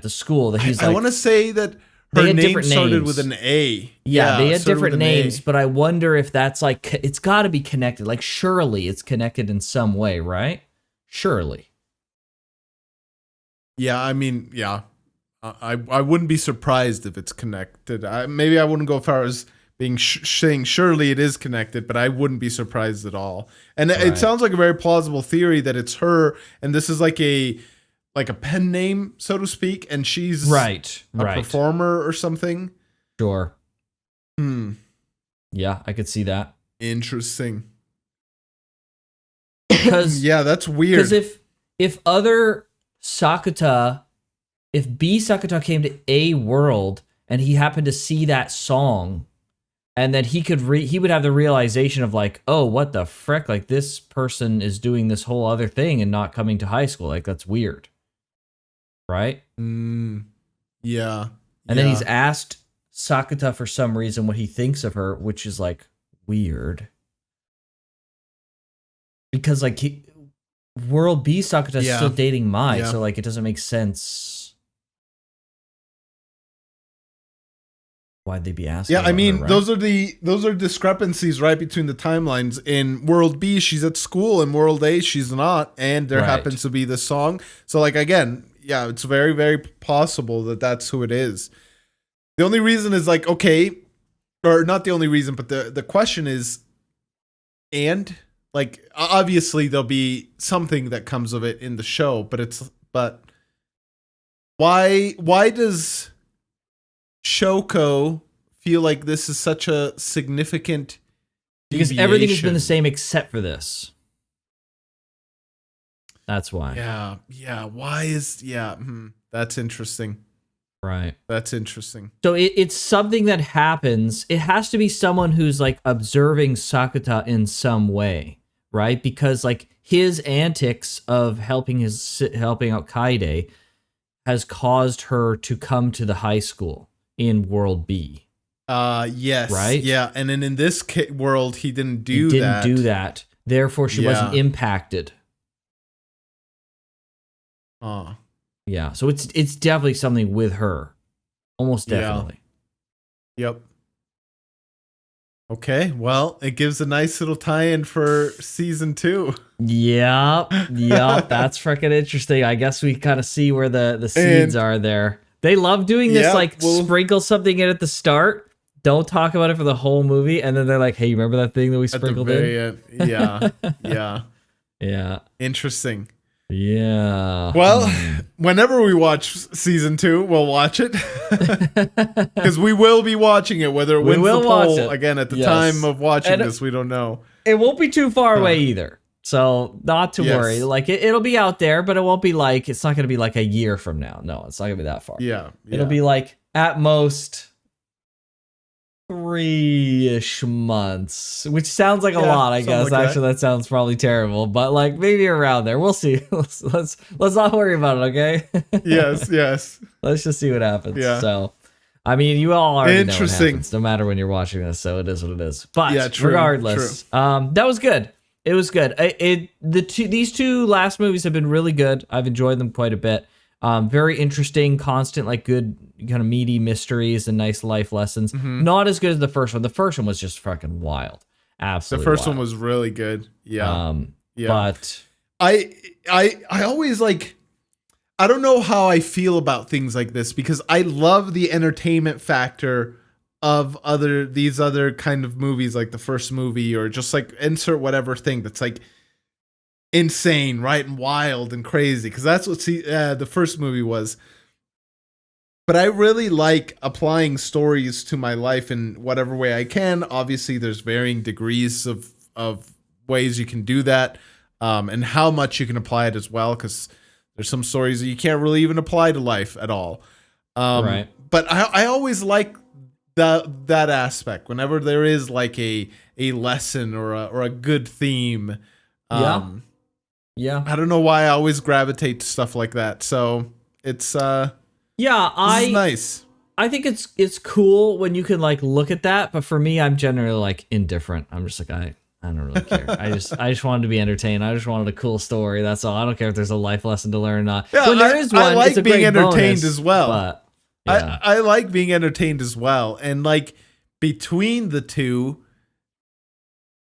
school. That he's I want to say that her name started with an A. Yeah, they had started different with an A. names, but I wonder if that's like, it's got to be connected. Like, surely it's connected in some way, right? Surely. Yeah, I mean, yeah. I wouldn't be surprised if it's connected. Maybe I wouldn't go as far as being saying surely it is connected, but I wouldn't be surprised at all. And it sounds like a very plausible theory that it's her, and this is like a pen name, so to speak, and she's a performer or something. Sure. Yeah, I could see that. Interesting. Because yeah, that's weird. Because if other Sakuta, if B Sakuta came to A world and he happened to see that song, and then he would have the realization of like, oh, what the frick? Like, this person is doing this whole other thing and not coming to high school. Like, that's weird. Right? Yeah. And then he's asked Sakuta for some reason what he thinks of her, which is like weird. Because like World B Sakuta is still dating Mai, so like it doesn't make sense. Why'd they be asking? Yeah, I mean, her, right? those are discrepancies right between the timelines. In World B, she's at school. In World A, she's not, and there happens to be this song. So, like, again, yeah, it's very, very possible that that's who it is. The only reason is like, okay, or not the only reason, but the question is, and like, obviously there'll be something that comes of it in the show, but why does Shoko feel like this is such a significant because deviation? Everything has been the same except for this. That's why. Yeah. Why is that's interesting. Right. That's interesting. So it's something that happens. It has to be someone who's like observing Sakuta in some way, right? Because like his antics of helping out Kaide has caused her to come to the high school in World B. Yes. Right? Yeah, and then in this world, he didn't do that. Therefore, she wasn't impacted. Yeah, so it's definitely something with her. Almost definitely. Yep. Okay, well, it gives a nice little tie-in for season 2. Yep, that's freaking interesting. I guess we kind of see where the seeds are there. They love doing this, sprinkle something in at the start, don't talk about it for the whole movie, and then they're like, hey, you remember that thing that we sprinkled in? Yeah. Interesting. Yeah. Well, whenever we watch season 2, we'll watch it. Because we will be watching it, whether it wins the poll. Again, at the time of watching this, we don't know. It won't be too far away either. So not to worry. Like it'll be out there, but it won't be like, it's not going to be like a year from now. No, it's not going to be that far. Yeah. It'll be like at most 3-ish months, which sounds like a lot, I guess. Like actually, that sounds probably terrible, but like maybe around there. We'll see. Let's not worry about it, okay? Yes. Let's just see what happens. Yeah. So, I mean, you all already know what Interesting. happens, no matter when you're watching this, so it is what it is. But true, regardless, that was good. It was good. These two last movies have been really good. I've enjoyed them quite a bit. Very interesting, constant, like good kind of meaty mysteries and nice life lessons. Not as good as the first one. The first one was just fucking wild. Absolutely. The first wild. one was really good. Yeah. But I always like, I don't know how I feel about things like this because I love the entertainment factor of these other kind of movies, like the first movie, or just like insert whatever thing that's like insane, right, and wild and crazy, because that's what the first movie was. But I really like applying stories to my life in whatever way I can. Obviously, there's varying degrees of ways you can do that, and how much you can apply it as well, because there's some stories that you can't really even apply to life at all. Right. But I always like that aspect whenever there is like a lesson or a good theme. Yeah. I don't know why I always gravitate to stuff like that. So it's this is nice. I think it's cool when you can like look at that, but for me, I'm generally like indifferent. I'm just like I don't really care. I just wanted to be entertained. I just wanted a cool story. That's all. I don't care if there's a life lesson to learn or not. Yeah, when there is one, I like it's a being great entertained bonus, as well. But, yeah. I like being entertained as well. And like between the two,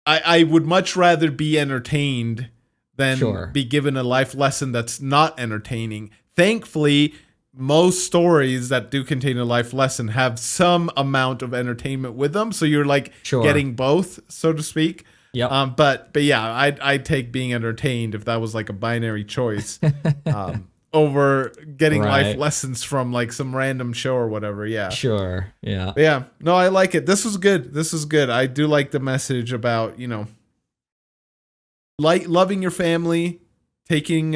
I would much rather be entertained than be given a life lesson that's not entertaining. Thankfully, most stories that do contain a life lesson have some amount of entertainment with them. So you're like getting both, so to speak. Yeah. But yeah, I'd take being entertained if that was like a binary choice. Over getting life lessons from like some random show or whatever. Yeah. Sure. Yeah. But yeah. No, I like it. This was good. I do like the message about, like loving your family, taking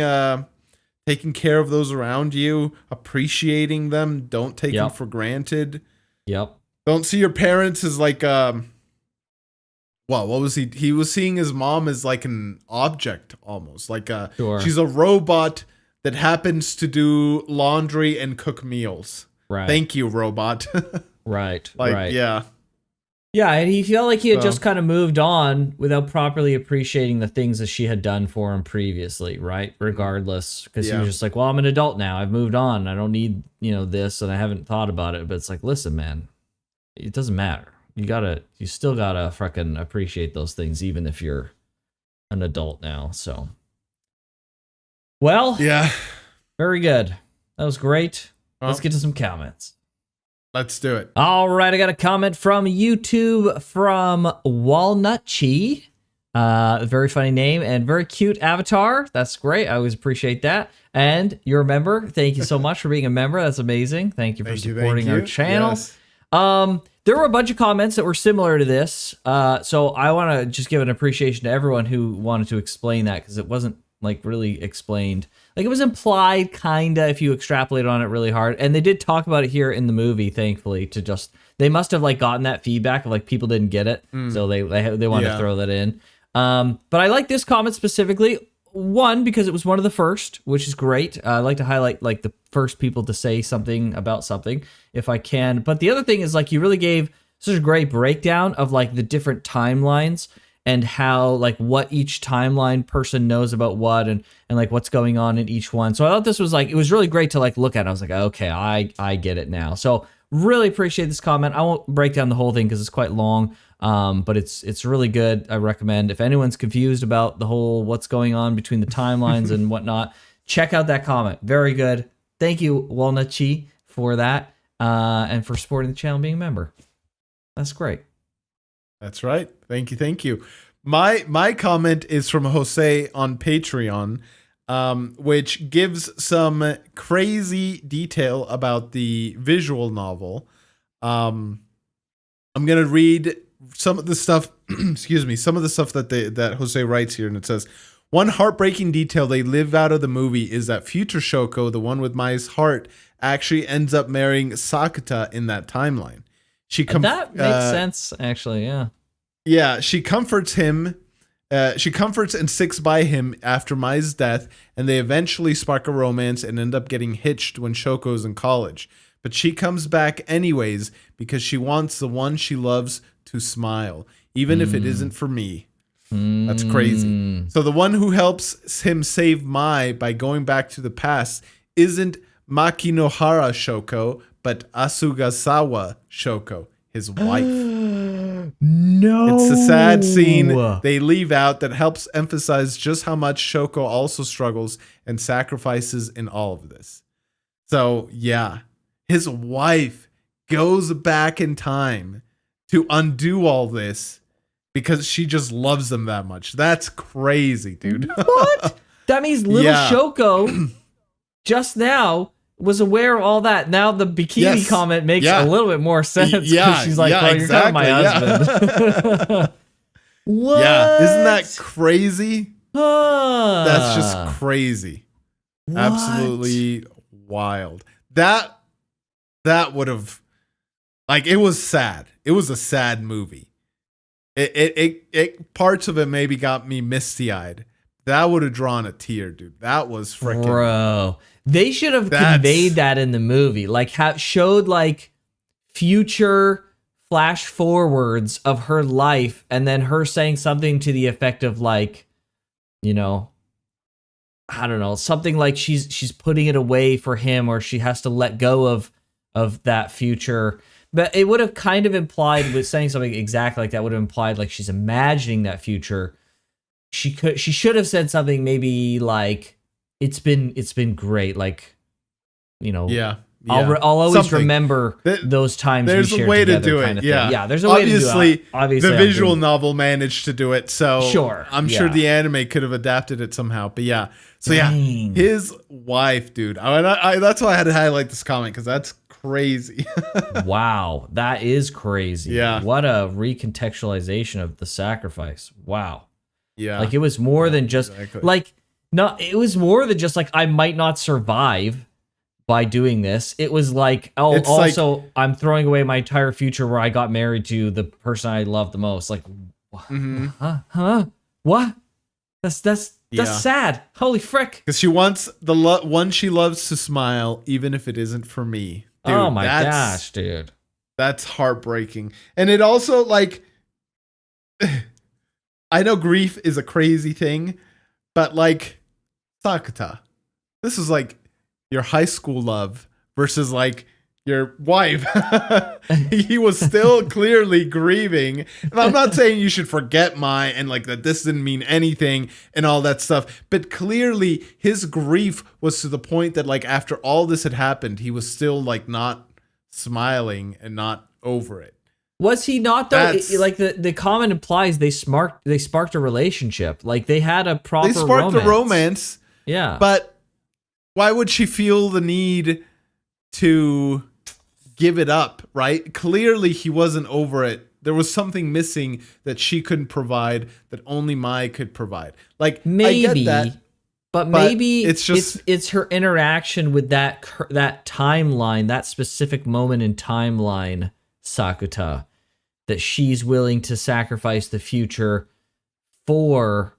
care of those around you, appreciating them, don't take them for granted. Yep. Don't see your parents as like what was he? He was seeing his mom as like an object almost. Like she's a robot that happens to do laundry and cook meals. Right. Thank you, robot. Right. Yeah. Yeah, and he felt like he had just kind of moved on without properly appreciating the things that she had done for him previously, right? Regardless, because he was just like, well, I'm an adult now. I've moved on. I don't need, this, and I haven't thought about it. But it's like, listen, man, it doesn't matter. You still gotta fucking appreciate those things, even if you're an adult now. So, well, yeah, very good. That was great. Let's get to some comments. Let's do it. All right, I got a comment from YouTube from Walnut Chi. Very funny name and very cute avatar. That's great. I always appreciate that. And you're a member. Thank you so much for being a member. That's amazing. Thank you for supporting our channel. Yes. There were a bunch of comments that were similar to this. So I want to just give an appreciation to everyone who wanted to explain that, because it wasn't like really explained. Like it was implied kinda if you extrapolate on it really hard. And they did talk about it here in the movie, thankfully, they must have like gotten that feedback of like people didn't get it. So they wanted to throw that in. But I like this comment specifically. One, because it was one of the first, which is great. I like to highlight like the first people to say something about something if I can. But the other thing is like you really gave such a great breakdown of like the different timelines and how like what each timeline person knows about what and like what's going on in each one. So I thought this was like, it was really great to like look at. I was like, okay, I get it now. So really appreciate this comment. I won't break down the whole thing because it's quite long. But it's really good. I recommend if anyone's confused about the whole what's going on between the timelines and whatnot, check out that comment. Very good. Thank you, Walnut Chi, for that and for supporting the channel, being a member. That's great. That's right. Thank you. My comment is from Jose on Patreon, which gives some crazy detail about the visual novel. I'm gonna read some of the stuff. Excuse me. Some of the stuff that Jose writes here, and it says, one heartbreaking detail they live out of the movie is that future Shoko, the one with Mai's heart, actually ends up marrying Sakuta in that timeline. That makes sense, actually. Yeah. Yeah, she comforts him. She comforts and sticks by him after Mai's death, and they eventually spark a romance and end up getting hitched when Shoko's in college. But she comes back anyways because she wants the one she loves to smile, even if it isn't for me. That's crazy. So the one who helps him save Mai by going back to the past isn't Makinohara Shoko, but Asugasawa Shoko, his wife. No. It's a sad scene they leave out that helps emphasize just how much Shoko also struggles and sacrifices in all of this. So, yeah, his wife goes back in time to undo all this because she just loves them that much. That's crazy, dude. What? That means little Shoko just now was aware of all that. Now the bikini comment makes a little bit more sense. Yeah, she's like, "Bro, you're kind of my husband." What? Yeah, isn't that crazy? That's just crazy. What? Absolutely wild. That would have, like, it was sad. It was a sad movie. It parts of it maybe got me misty-eyed. That would have drawn a tear, dude. That was freaking. Bro, they should have conveyed that in the movie. Like, showed like future flash forwards of her life, and then her saying something to the effect of like, you know, I don't know, something like she's putting it away for him, or she has to let go of that future. But it would have kind of implied, with saying something exactly like that, would have implied like she's imagining that future. She should have said something maybe like, it's been great, like, you know, I'll always remember those times. There's a way to do it. Yeah, there's a way to do it. Obviously, the visual novel managed to do it, so sure, I'm sure the anime could have adapted it somehow. But yeah, so Dang. His wife, dude. That's why I had to highlight this comment, because that's crazy. Wow, that is crazy. Yeah, what a recontextualization of the sacrifice. Wow. Yeah, like it was more than just like, no, it was more than just like, I might not survive by doing this. It was like, oh, it's also like, I'm throwing away my entire future where I got married to the person I love the most. Like, huh? What? That's sad. Holy frick! Because she wants the one she loves to smile, even if it isn't for me. Dude, oh my gosh, dude, that's heartbreaking. And it also, like, I know grief is a crazy thing, but like, Sakuta, this is like your high school love versus like your wife. He was still clearly grieving. And I'm not saying you should forget and like that this didn't mean anything and all that stuff, but clearly his grief was to the point that, like, after all this had happened, he was still like not smiling and not over it. Was he not though? Like the comment implies they sparked a relationship. Like they had a proper romance. They sparked a romance. Yeah. But why would she feel the need to give it up, right? Clearly he wasn't over it. There was something missing that she couldn't provide, that only Mai could provide. Like, maybe, I get that, but maybe it's just it's her interaction with that timeline, that specific moment in timeline, Sakuta, that she's willing to sacrifice the future for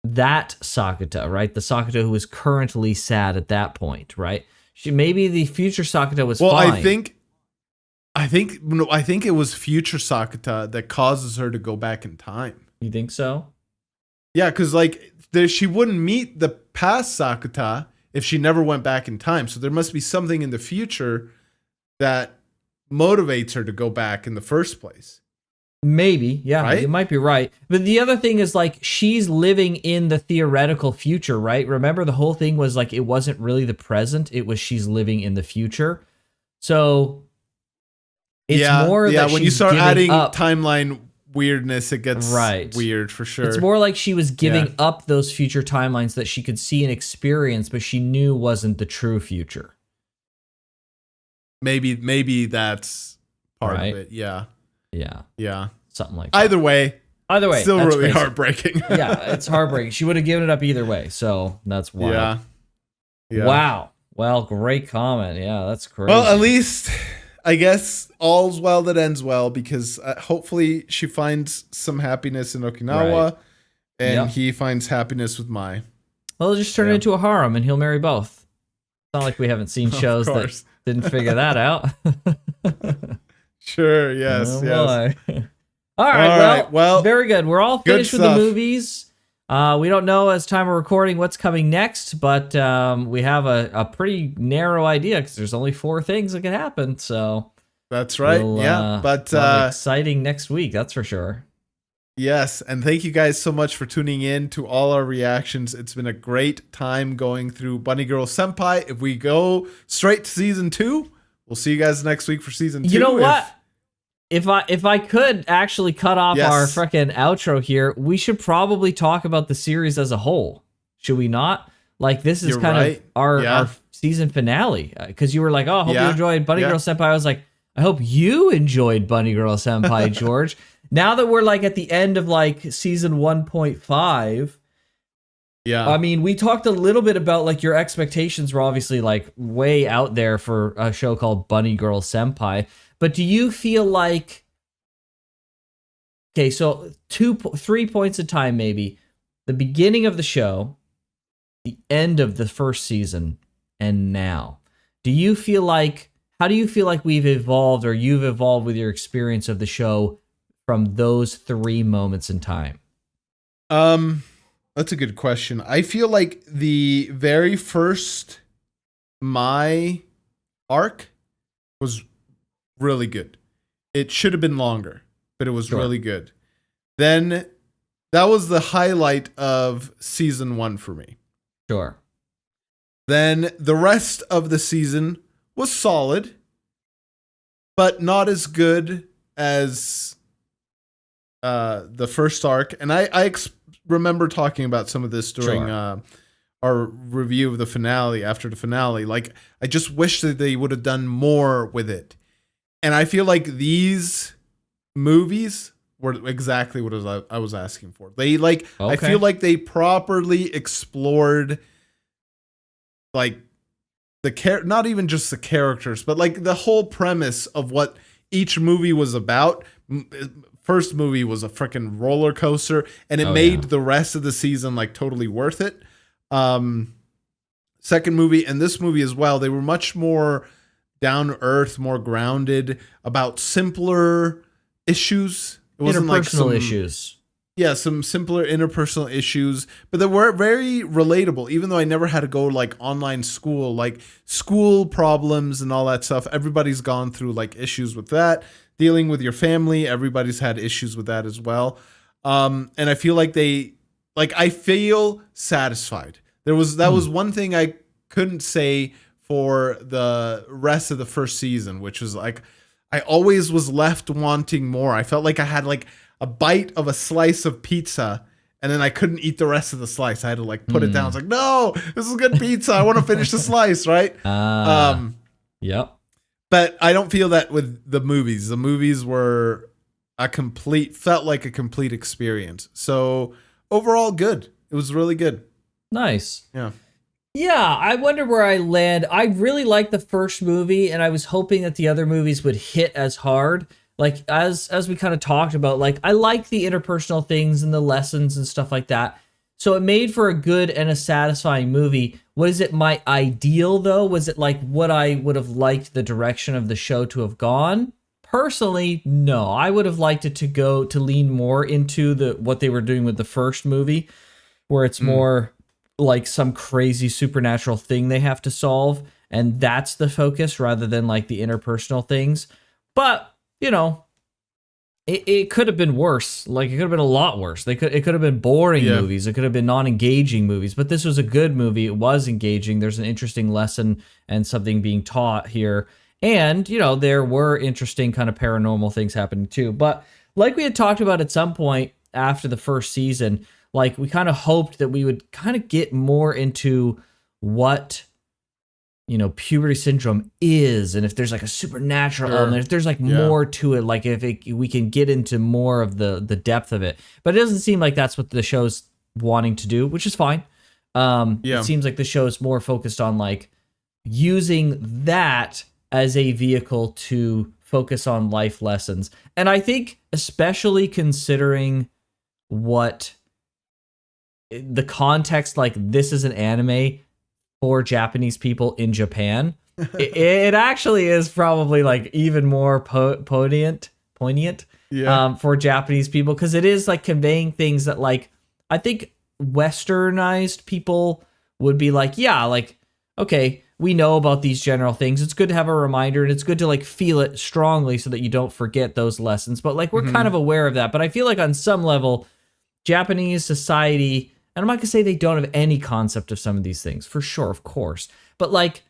that Sakuta, right? The Sakuta who is currently sad at that point, right? Maybe the future Sakuta was fine. I think it was future Sakuta that causes her to go back in time. You think so? Yeah, because like she wouldn't meet the past Sakuta if she never went back in time. So there must be something in the future that motivates her to go back in the first place. Maybe, yeah, right? You might be right. But the other thing is, like, she's living in the theoretical future, right? Remember, the whole thing was like, it wasn't really the present, it was she's living in the future. So it's more that when you start adding timeline weirdness, it gets weird for sure. It's more like she was giving up those future timelines that she could see and experience, but she knew wasn't the true future. Maybe that's part of it. Yeah. Something like that. Either way, still really crazy. Heartbreaking. Yeah, it's heartbreaking. She would have given it up either way, so that's wild. Yeah. Wow. Well, great comment. Yeah, that's crazy. Well, at least I guess all's well that ends well, because hopefully she finds some happiness in Okinawa, and he finds happiness with Mai. Well, just turn it into a harem, and he'll marry both. It's not like we haven't seen shows that didn't figure that out. Sure, yes. All right, well, very good. We're all finished with the movies. We don't know as time of recording what's coming next, but we have a pretty narrow idea because there's only 4 things that can happen. So that's right. But exciting next week, that's for sure. Yes, and thank you guys so much for tuning in to all our reactions. It's been a great time going through Bunny Girl Senpai. If we go straight to season 2, we'll see you guys next week for season 2. You know what? If I could actually cut off our freaking outro here, we should probably talk about the series as a whole. Should we not? Like, this is of our season finale, because you were like, oh, I hope you Yeah, enjoyed Bunny yeah. Girl Senpai. I was like, I hope you enjoyed Bunny Girl Senpai, George. Now that we're like at the end of like season 1.5, Yeah. I mean, we talked a little bit about like your expectations were obviously like way out there for a show called Bunny Girl Senpai. But do you feel like, okay, so 3 points of time maybe, the beginning of the show, the end of the first season, and now, do you feel like, how do you feel like we've evolved or you've evolved with your experience of the show from those 3 moments in time? That's a good question. I feel like the very first my arc was really good. It should have been longer, but it was really good. Then that was the highlight of season 1 for me. Sure. Then the rest of the season was solid, but not as good as the first arc. And I remember talking about some of this during our review of the finale, after the finale. Like, I just wish that they would have done more with it. And I feel like these movies were exactly what I was asking for. They like, I feel like they properly explored like not even just the characters, but like the whole premise of what each movie was about. First movie was a freaking roller coaster, and it made the rest of the season like totally worth it. Second movie and this movie as well, they were much more down to earth, more grounded, about simpler issues. It wasn't like some issues. Yeah, some simpler interpersonal issues, but they were very relatable. Even though I never had to go like online school, like school problems and all that stuff. Everybody's gone through like issues with that. Dealing with your family, everybody's had issues with that as well. And I feel like I feel satisfied. That was one thing I couldn't say for the rest of the first season, which was like, I always was left wanting more. I felt like I had like a bite of a slice of pizza, and then I couldn't eat the rest of the slice. I had to like put it down. It's like, no, this is good pizza. I want to finish the slice, right? Yep. But I don't feel that with the movies. The movies were felt like a complete experience. So overall, good. It was really good. Nice. Yeah. Yeah, I wonder where I land. I really liked the first movie, and I was hoping that the other movies would hit as hard. Like, as we kind of talked about, like, I like the interpersonal things and the lessons and stuff like that. So it made for a good and a satisfying movie. Was it my ideal, though? Was it like what I would have liked the direction of the show to have gone? Personally, no. I would have liked it to lean more into what they were doing with the first movie, where it's more like some crazy supernatural thing they have to solve, and that's the focus rather than like the interpersonal things. But, you know, it could have been worse. Like, it could have been a lot worse. It could have been boring movies. It could have been non-engaging movies. But this was a good movie. It was engaging. There's an interesting lesson and something being taught here. And, you know, there were interesting kind of paranormal things happening too. But like we had talked about at some point after the first season, like, we kind of hoped that we would kind of get more into what, you know, puberty syndrome is, and if there's like a supernatural element, if there's like more to it, like if we can get into more of the depth of it. But it doesn't seem like that's what the show's wanting to do, which is fine. It seems like the show is more focused on like using that as a vehicle to focus on life lessons. And I think, especially considering what the context, like, this is an anime for Japanese people in Japan, it actually is probably like even more poignant for Japanese people, because it is like conveying things that, like, I think westernized people would be like, yeah, like, okay, we know about these general things. It's good to have a reminder, and it's good to like feel it strongly so that you don't forget those lessons. But like, we're kind of aware of that. But I feel like on some level, Japanese society, and I'm not gonna say they don't have any concept of some of these things, for sure, of course, but like,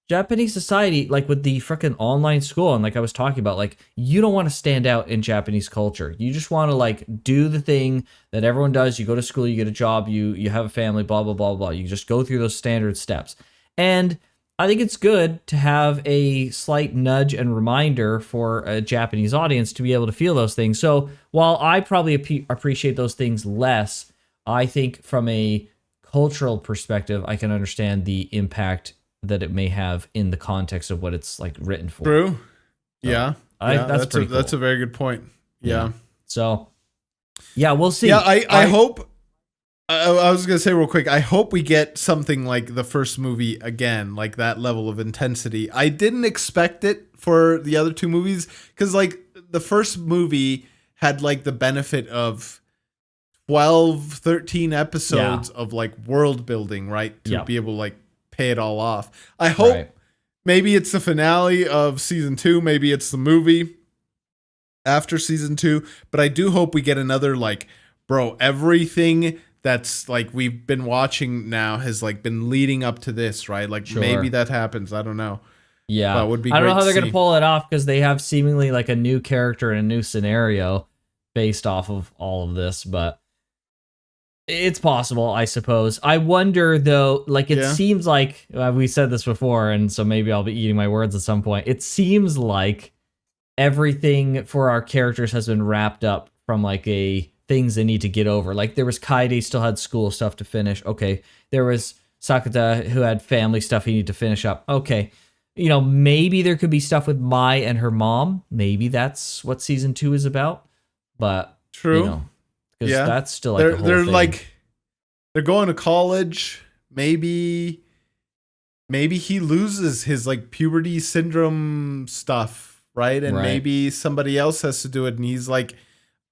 Japanese society, like with the freaking online school, and like I was talking about, like, you don't want to stand out in Japanese culture. You just want to like do the thing that everyone does. You go to school, you get a job, you have a family, blah, blah, blah, blah. You just go through those standard steps. And I think it's good to have a slight nudge and reminder for a Japanese audience to be able to feel those things. So while I probably appreciate those things less, I think from a cultural perspective, I can understand the impact that it may have in the context of what it's like written for. True. So Yeah. that's pretty cool. That's a very good point. Yeah. So, yeah, we'll see. Yeah, I hope. I was gonna say real quick. I hope we get something like the first movie again, like that level of intensity. I didn't expect it for the other two movies because, like, the first movie had like the benefit of 12, 13 episodes of like world building, right? To be able to like pay it all off. I hope maybe it's the finale of season 2. Maybe it's the movie after season 2. But I do hope we get another like, bro, everything that's like we've been watching now has like been leading up to this, right? Like maybe that happens. I don't know. Yeah. But it would be I don't know great how they're to going to see. pull it off because they have seemingly like a new character and a new scenario based off of all of this, but it's possible, I suppose. I wonder though, like it seems like we said this before, and so maybe I'll be eating my words at some point. It seems like everything for our characters has been wrapped up from like a things they need to get over. Like there was Kaede still had school stuff to finish. Okay. There was Sakuta who had family stuff he needed to finish up. Okay. You know, maybe there could be stuff with Mai and her mom. Maybe that's what season 2 is about. But True. You know, because that's still like they're the whole thing. like they're going to college. Maybe he loses his like puberty syndrome stuff, right? And maybe somebody else has to do it, and he's like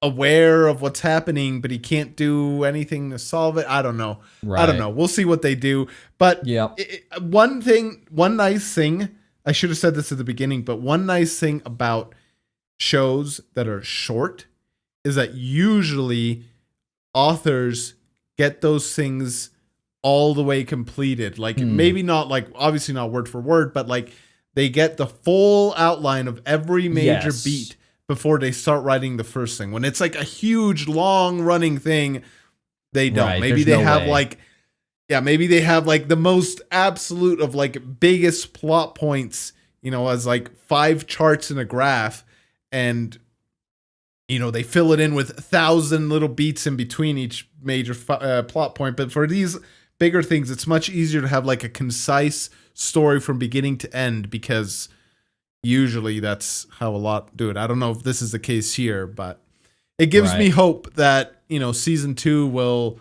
aware of what's happening, but he can't do anything to solve it. I don't know. I don't know. We'll see what they do. But one nice thing, I should have said this at the beginning, but one nice thing about shows that are short is that usually authors get those things all the way completed. Like maybe not like obviously not word for word, but like they get the full outline of every major beat before they start writing the first thing. When it's like a huge long running thing, they don't. Maybe they have like maybe they have like the most absolute of like biggest plot points, you know, as like 5 charts in a graph, and you know, they fill it in with 1,000 little beats in between each major plot point. But for these bigger things, it's much easier to have like a concise story from beginning to end, because usually that's how a lot do it. I don't know if this is the case here, but it gives me hope that, you know, season 2 will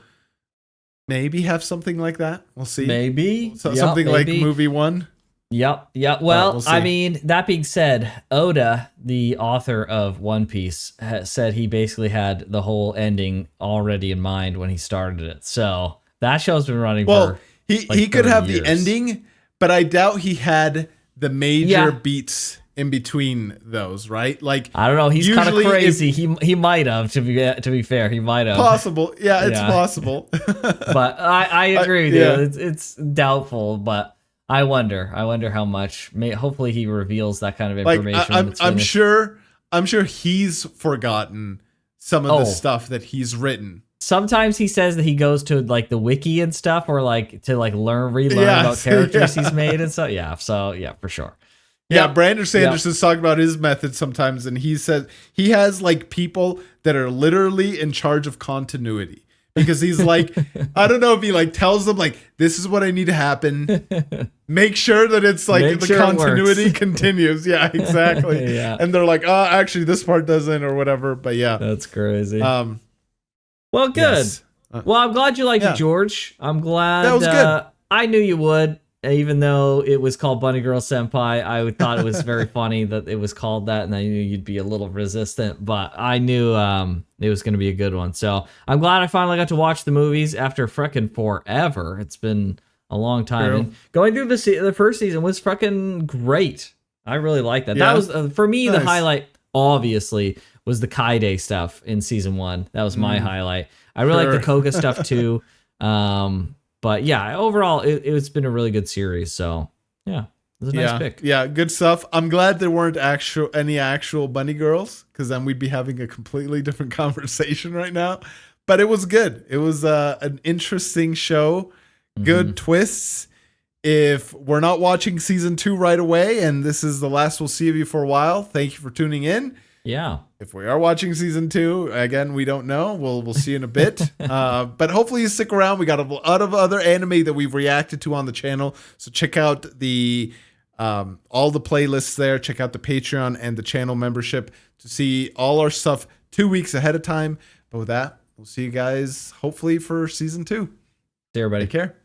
maybe have something like that. We'll see. Maybe. Something like movie 1. Yep. Well, I mean, that being said, Oda, the author of One Piece, said he basically had the whole ending already in mind when he started it. So that show's been running for he could 30 have years. the ending, but I doubt he had the major beats in between those, right? Like, I don't know. He's kind of crazy. He might have, to be fair, he might have. Possible. Yeah, it's possible. But I agree with you. It's doubtful, but I wonder how much. Hopefully he reveals that kind of information. Like, I'm sure he's forgotten some of the stuff that he's written. Sometimes he says that he goes to like the wiki and stuff, or like to like relearn about characters he's made and stuff. Yeah, so yeah, for sure. Yeah, Brandon Sanderson's talking about his method sometimes, and he says he has like people that are literally in charge of continuity. Because he's like, I don't know if he like tells them like, this is what I need to happen. Make sure that it's like the continuity continues. Yeah, exactly. And they're like, oh, actually this part doesn't, or whatever. But yeah. That's crazy. Well, good. Yes. Well, I'm glad you liked it, George. I'm glad. That was good. I knew you would. Even though it was called Bunny Girl Senpai, I thought it was very funny that it was called that, and I knew you'd be a little resistant, but I knew it was going to be a good one. So I'm glad I finally got to watch the movies after frickin' forever. It's been a long time. And going through the first season was frickin' great. I really liked that. That was, for me, the highlight, obviously, was the Kaede stuff in season 1. That was my highlight. I really like the Koga stuff, too. But yeah, overall, it's been a really good series. So yeah, it was a nice pick. Yeah, good stuff. I'm glad there weren't any actual bunny girls, because then we'd be having a completely different conversation right now. But it was good. It was an interesting show. Good twists. If we're not watching season 2 right away, and this is the last we'll see of you for a while, thank you for tuning in. Yeah. If we are watching season 2, again, we don't know. We'll see in a bit. But hopefully you stick around. We got a lot of other anime that we've reacted to on the channel. So check out the all the playlists there. Check out the Patreon and the channel membership to see all our stuff 2 weeks ahead of time. But with that, we'll see you guys hopefully for season 2. See everybody. Take care.